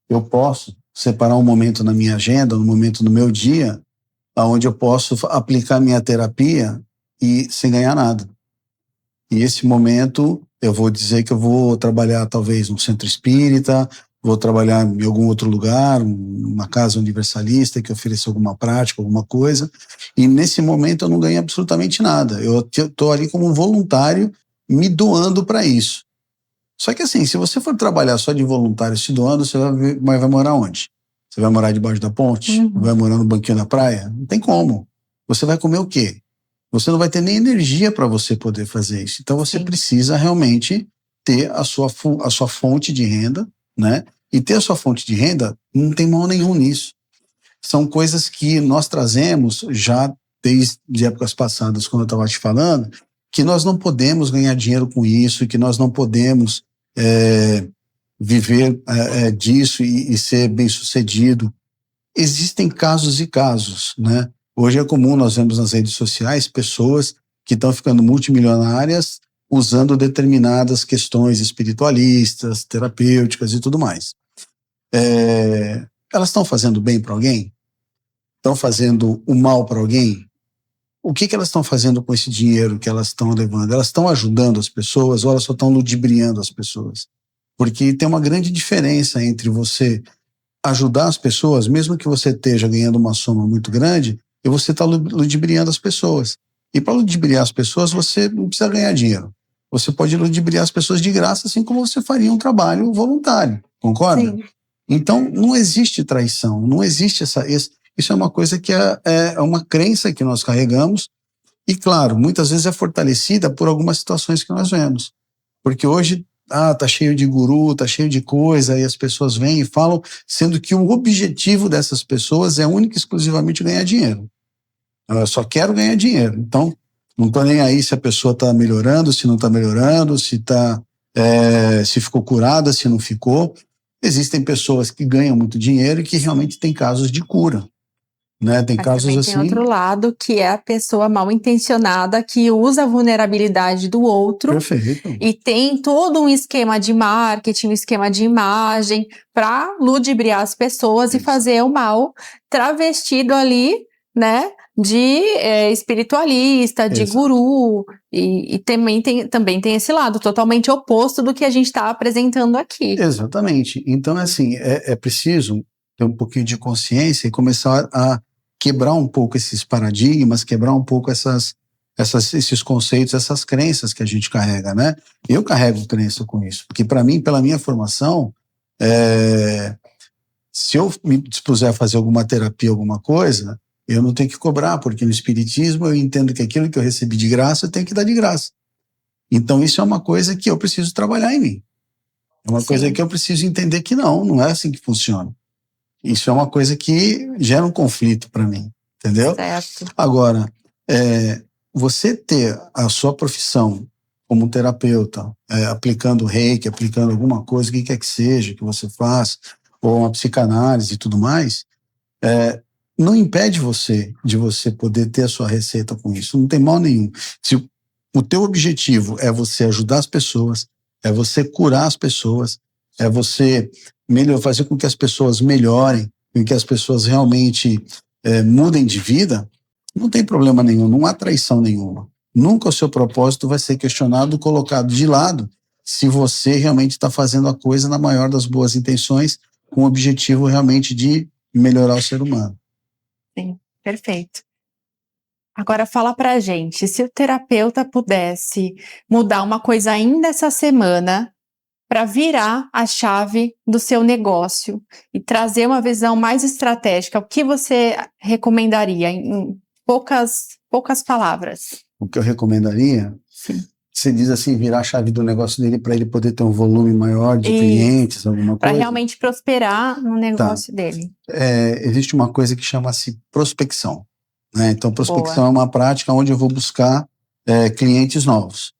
eu posso separar um momento na minha agenda, um momento no meu dia, onde eu posso aplicar minha terapia e sem ganhar nada. E esse momento, eu vou dizer que eu vou trabalhar talvez num centro espírita, vou trabalhar em algum outro lugar, uma casa universalista que ofereça alguma prática, alguma coisa, e nesse momento eu não ganho absolutamente nada. Eu estou ali como um voluntário me doando para isso. Só que assim, se você for trabalhar só de voluntário se doando, você vai morar onde? Você vai morar debaixo da ponte? Uhum. Vai morar no banquinho da praia? Não tem como. Você vai comer o quê? Você não vai ter nem energia para você poder fazer isso. Então você precisa realmente ter a sua fonte de renda, né? E ter a sua fonte de renda não tem mal nenhum nisso. São coisas que nós trazemos já desde épocas passadas, quando eu estava te falando, que nós não podemos ganhar dinheiro com isso, que nós não podemos viver disso e ser bem-sucedido. Existem casos e casos, né? Hoje é comum, nós vemos nas redes sociais pessoas que estão ficando multimilionárias usando determinadas questões espiritualistas, terapêuticas e tudo mais. Elas estão fazendo bem para alguém? Estão fazendo o mal para alguém? O que elas estão fazendo com esse dinheiro que elas estão levando? Elas estão ajudando as pessoas ou elas só estão ludibriando as pessoas? Porque tem uma grande diferença entre você ajudar as pessoas, mesmo que você esteja ganhando uma soma muito grande, e você está ludibriando as pessoas. E para ludibriar as pessoas, você não precisa ganhar dinheiro. Você pode ludibriar as pessoas de graça, assim como você faria um trabalho voluntário. Concorda? Sim. Então, não existe traição, não existe isso é uma coisa que é uma crença que nós carregamos e, claro, muitas vezes é fortalecida por algumas situações que nós vemos. Porque hoje, tá cheio de guru, tá cheio de coisa, e as pessoas vêm e falam, sendo que o objetivo dessas pessoas é único e exclusivamente ganhar dinheiro. Eu só quero ganhar dinheiro. Então, não tô nem aí se a pessoa está melhorando, se não está melhorando, se ficou curada, se não ficou. Existem pessoas que ganham muito dinheiro e que realmente têm casos de cura. Né? Tem casos também assim. Tem outro lado, que é a pessoa mal intencionada que usa a vulnerabilidade do outro. Perfeito. E tem todo um esquema de marketing, um esquema de imagem para ludibriar as pessoas e fazer o mal, travestido ali, né, de espiritualista, de guru, e também tem esse lado totalmente oposto do que a gente está apresentando aqui. Exatamente. Então, assim, é preciso ter um pouquinho de consciência e começar a quebrar um pouco esses paradigmas, quebrar um pouco esses conceitos, essas crenças que a gente carrega, né? Eu carrego crença com isso, porque para mim, pela minha formação, se eu me dispuser a fazer alguma terapia, alguma coisa, eu não tenho que cobrar, porque no espiritismo eu entendo que aquilo que eu recebi de graça, eu tenho que dar de graça. Então isso é uma coisa que eu preciso trabalhar em mim. É uma coisa que eu preciso entender que não é assim que funciona. Isso é uma coisa que gera um conflito para mim, entendeu? Certo. Agora, você ter a sua profissão como terapeuta, aplicando reiki, aplicando alguma coisa, o que quer que seja que você faça, ou uma psicanálise e tudo mais, não impede você de você poder ter a sua receita com isso. Não tem mal nenhum. Se o teu objetivo é você ajudar as pessoas, é você curar as pessoas, é você fazer com que as pessoas melhorem, com que as pessoas realmente mudem de vida, não tem problema nenhum, não há traição nenhuma. Nunca o seu propósito vai ser questionado, colocado de lado, se você realmente está fazendo a coisa na maior das boas intenções, com o objetivo realmente de melhorar o ser humano. Sim, perfeito. Agora fala pra gente, se o terapeuta pudesse mudar uma coisa ainda essa semana para virar a chave do seu negócio e trazer uma visão mais estratégica, o que você recomendaria em poucas palavras? O que eu recomendaria, Sim. você diz assim, virar a chave do negócio dele para ele poder ter um volume maior de clientes, alguma coisa? Para realmente prosperar no negócio dele. Existe uma coisa que chama-se prospecção, né? Então, prospecção Boa. é uma prática onde eu vou buscar clientes novos.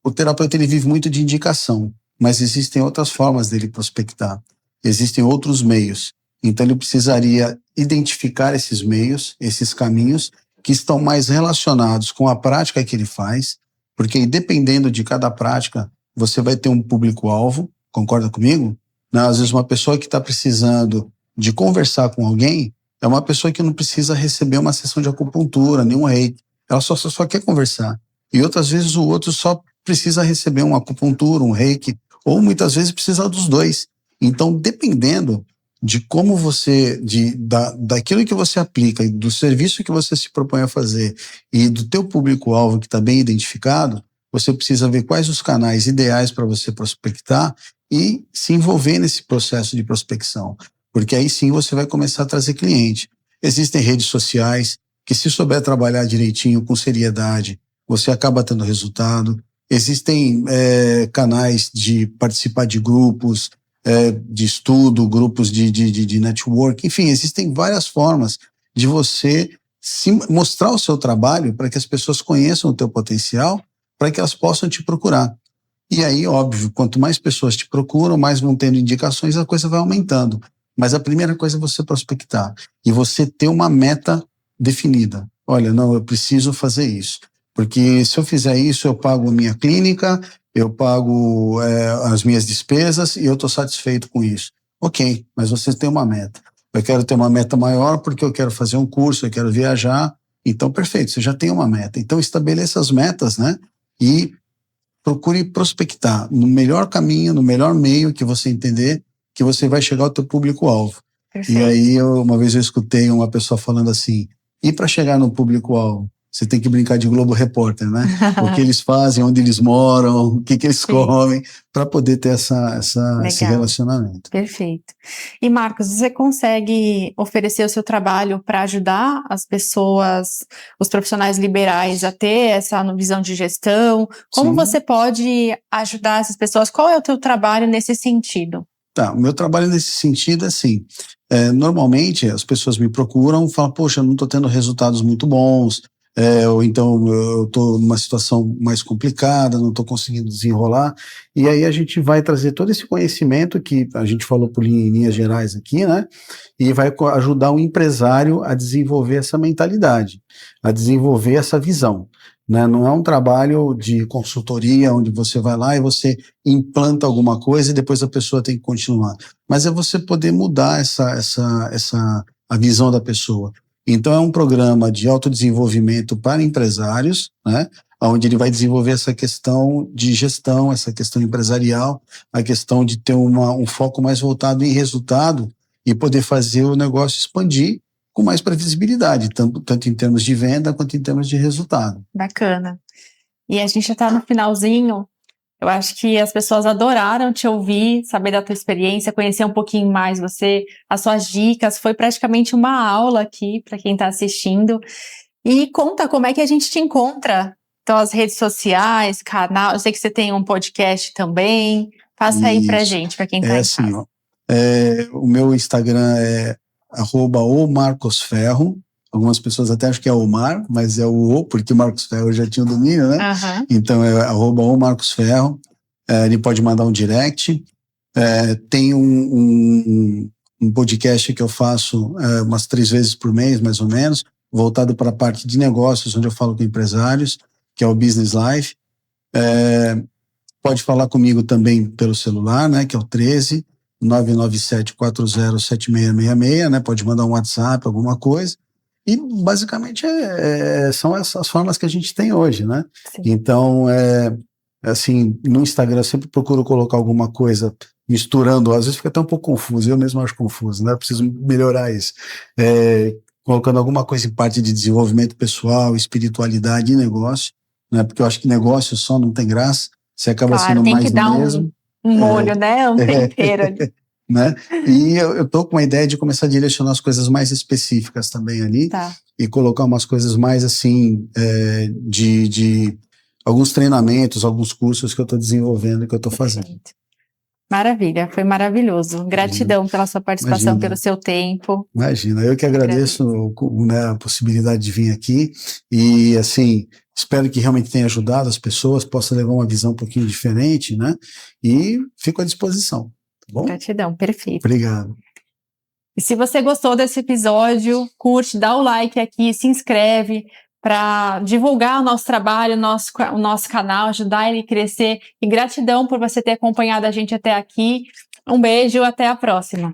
O terapeuta ele vive muito de indicação, mas existem outras formas dele prospectar. Existem outros meios. Então, ele precisaria identificar esses meios, esses caminhos que estão mais relacionados com a prática que ele faz, porque dependendo de cada prática, você vai ter um público-alvo, concorda comigo? Não, às vezes uma pessoa que está precisando de conversar com alguém é uma pessoa que não precisa receber uma sessão de acupuntura, nenhum reiki. Ela só quer conversar. E outras vezes o outro só precisa receber uma acupuntura, um reiki, ou muitas vezes precisa dos dois. Então, dependendo de como você, daquilo que você aplica, e do serviço que você se propõe a fazer e do teu público-alvo que está bem identificado, você precisa ver quais os canais ideais para você prospectar e se envolver nesse processo de prospecção, porque aí sim você vai começar a trazer cliente. Existem redes sociais que, se souber trabalhar direitinho, com seriedade, você acaba tendo resultado. Existem canais de participar de grupos de estudo, grupos de network, enfim, existem várias formas de você mostrar o seu trabalho para que as pessoas conheçam o teu potencial, para que elas possam te procurar. E aí, óbvio, quanto mais pessoas te procuram, mais vão tendo indicações, a coisa vai aumentando. Mas a primeira coisa é você prospectar e você ter uma meta definida. Olha, não, eu preciso fazer isso. Porque se eu fizer isso, eu pago a minha clínica, eu pago as minhas despesas e eu estou satisfeito com isso. Ok, mas você tem uma meta. Eu quero ter uma meta maior porque eu quero fazer um curso, eu quero viajar. Então, perfeito, você já tem uma meta. Então, estabeleça as metas, né? E procure prospectar no melhor caminho, no melhor meio que você entender que você vai chegar ao teu público-alvo. E aí, uma vez eu escutei uma pessoa falando assim, e para chegar no público-alvo? Você tem que brincar de Globo Repórter, né? O que eles fazem, onde eles moram, o que eles comem, para poder ter esse relacionamento. Perfeito. E Marcos, você consegue oferecer o seu trabalho para ajudar as pessoas, os profissionais liberais a ter essa visão de gestão? Como você pode ajudar essas pessoas? Qual é o teu trabalho nesse sentido? Tá, o meu trabalho nesse sentido é assim, normalmente as pessoas me procuram e falam, poxa, eu não estou tendo resultados muito bons, ou então eu estou numa situação mais complicada, não estou conseguindo desenrolar, e aí a gente vai trazer todo esse conhecimento que a gente falou por linhas gerais aqui, né, e vai ajudar o empresário a desenvolver essa mentalidade, a desenvolver essa visão, né? Não é um trabalho de consultoria onde você vai lá e você implanta alguma coisa e depois a pessoa tem que continuar, mas é você poder mudar a visão da pessoa. Então é um programa de autodesenvolvimento para empresários, né, onde ele vai desenvolver essa questão de gestão, essa questão empresarial, a questão de ter um foco mais voltado em resultado e poder fazer o negócio expandir com mais previsibilidade, tanto em termos de venda quanto em termos de resultado. Bacana. E a gente já está no finalzinho. Eu acho que as pessoas adoraram te ouvir, saber da tua experiência, conhecer um pouquinho mais você, as suas dicas. Foi praticamente uma aula aqui para quem está assistindo. E conta como é que a gente te encontra. Então, as redes sociais, canal. Eu sei que você tem um podcast também. Passa aí pra gente, para quem está em assim, casa. Ó, o meu Instagram é @omarcosferro. Algumas pessoas até acham que é Omar, mas é o porque o Marcos Ferro já tinha o domínio, né? Uhum. Então é @omarcosferro. Ele pode mandar um direct. Tem um podcast que eu faço umas 3 vezes por mês, mais ou menos, voltado para a parte de negócios, onde eu falo com empresários, que é o Business Life. Pode falar comigo também pelo celular, né, que é o 13 997 40 7666, né? Pode mandar um WhatsApp, alguma coisa. E basicamente são essas formas que a gente tem hoje, né? Sim. Então, assim, no Instagram eu sempre procuro colocar alguma coisa misturando, às vezes fica até um pouco confuso, eu mesmo acho confuso, né? Preciso melhorar isso. Colocando alguma coisa em parte de desenvolvimento pessoal, espiritualidade e negócio, né? Porque eu acho que negócio só não tem graça, você acaba sendo tem mais que dar mesmo. um molho, né? Um tempero ali. Né? E eu tô com a ideia de começar a direcionar as coisas mais específicas também ali, Tá. E colocar umas coisas mais assim, de alguns treinamentos, alguns cursos que eu estou desenvolvendo, que eu estou fazendo. Maravilha, foi maravilhoso. Gratidão pela sua participação, pelo seu tempo. Imagina, eu que agradeço, né, a possibilidade de vir aqui e, assim, espero que realmente tenha ajudado as pessoas, possa levar uma visão um pouquinho diferente, né? E fico à disposição, tá bom? Gratidão, perfeito. Obrigado. E se você gostou desse episódio, curte, dá o like aqui, se inscreve para divulgar o nosso trabalho, o nosso canal, ajudar ele a crescer. E gratidão por você ter acompanhado a gente até aqui. Um beijo, até a próxima.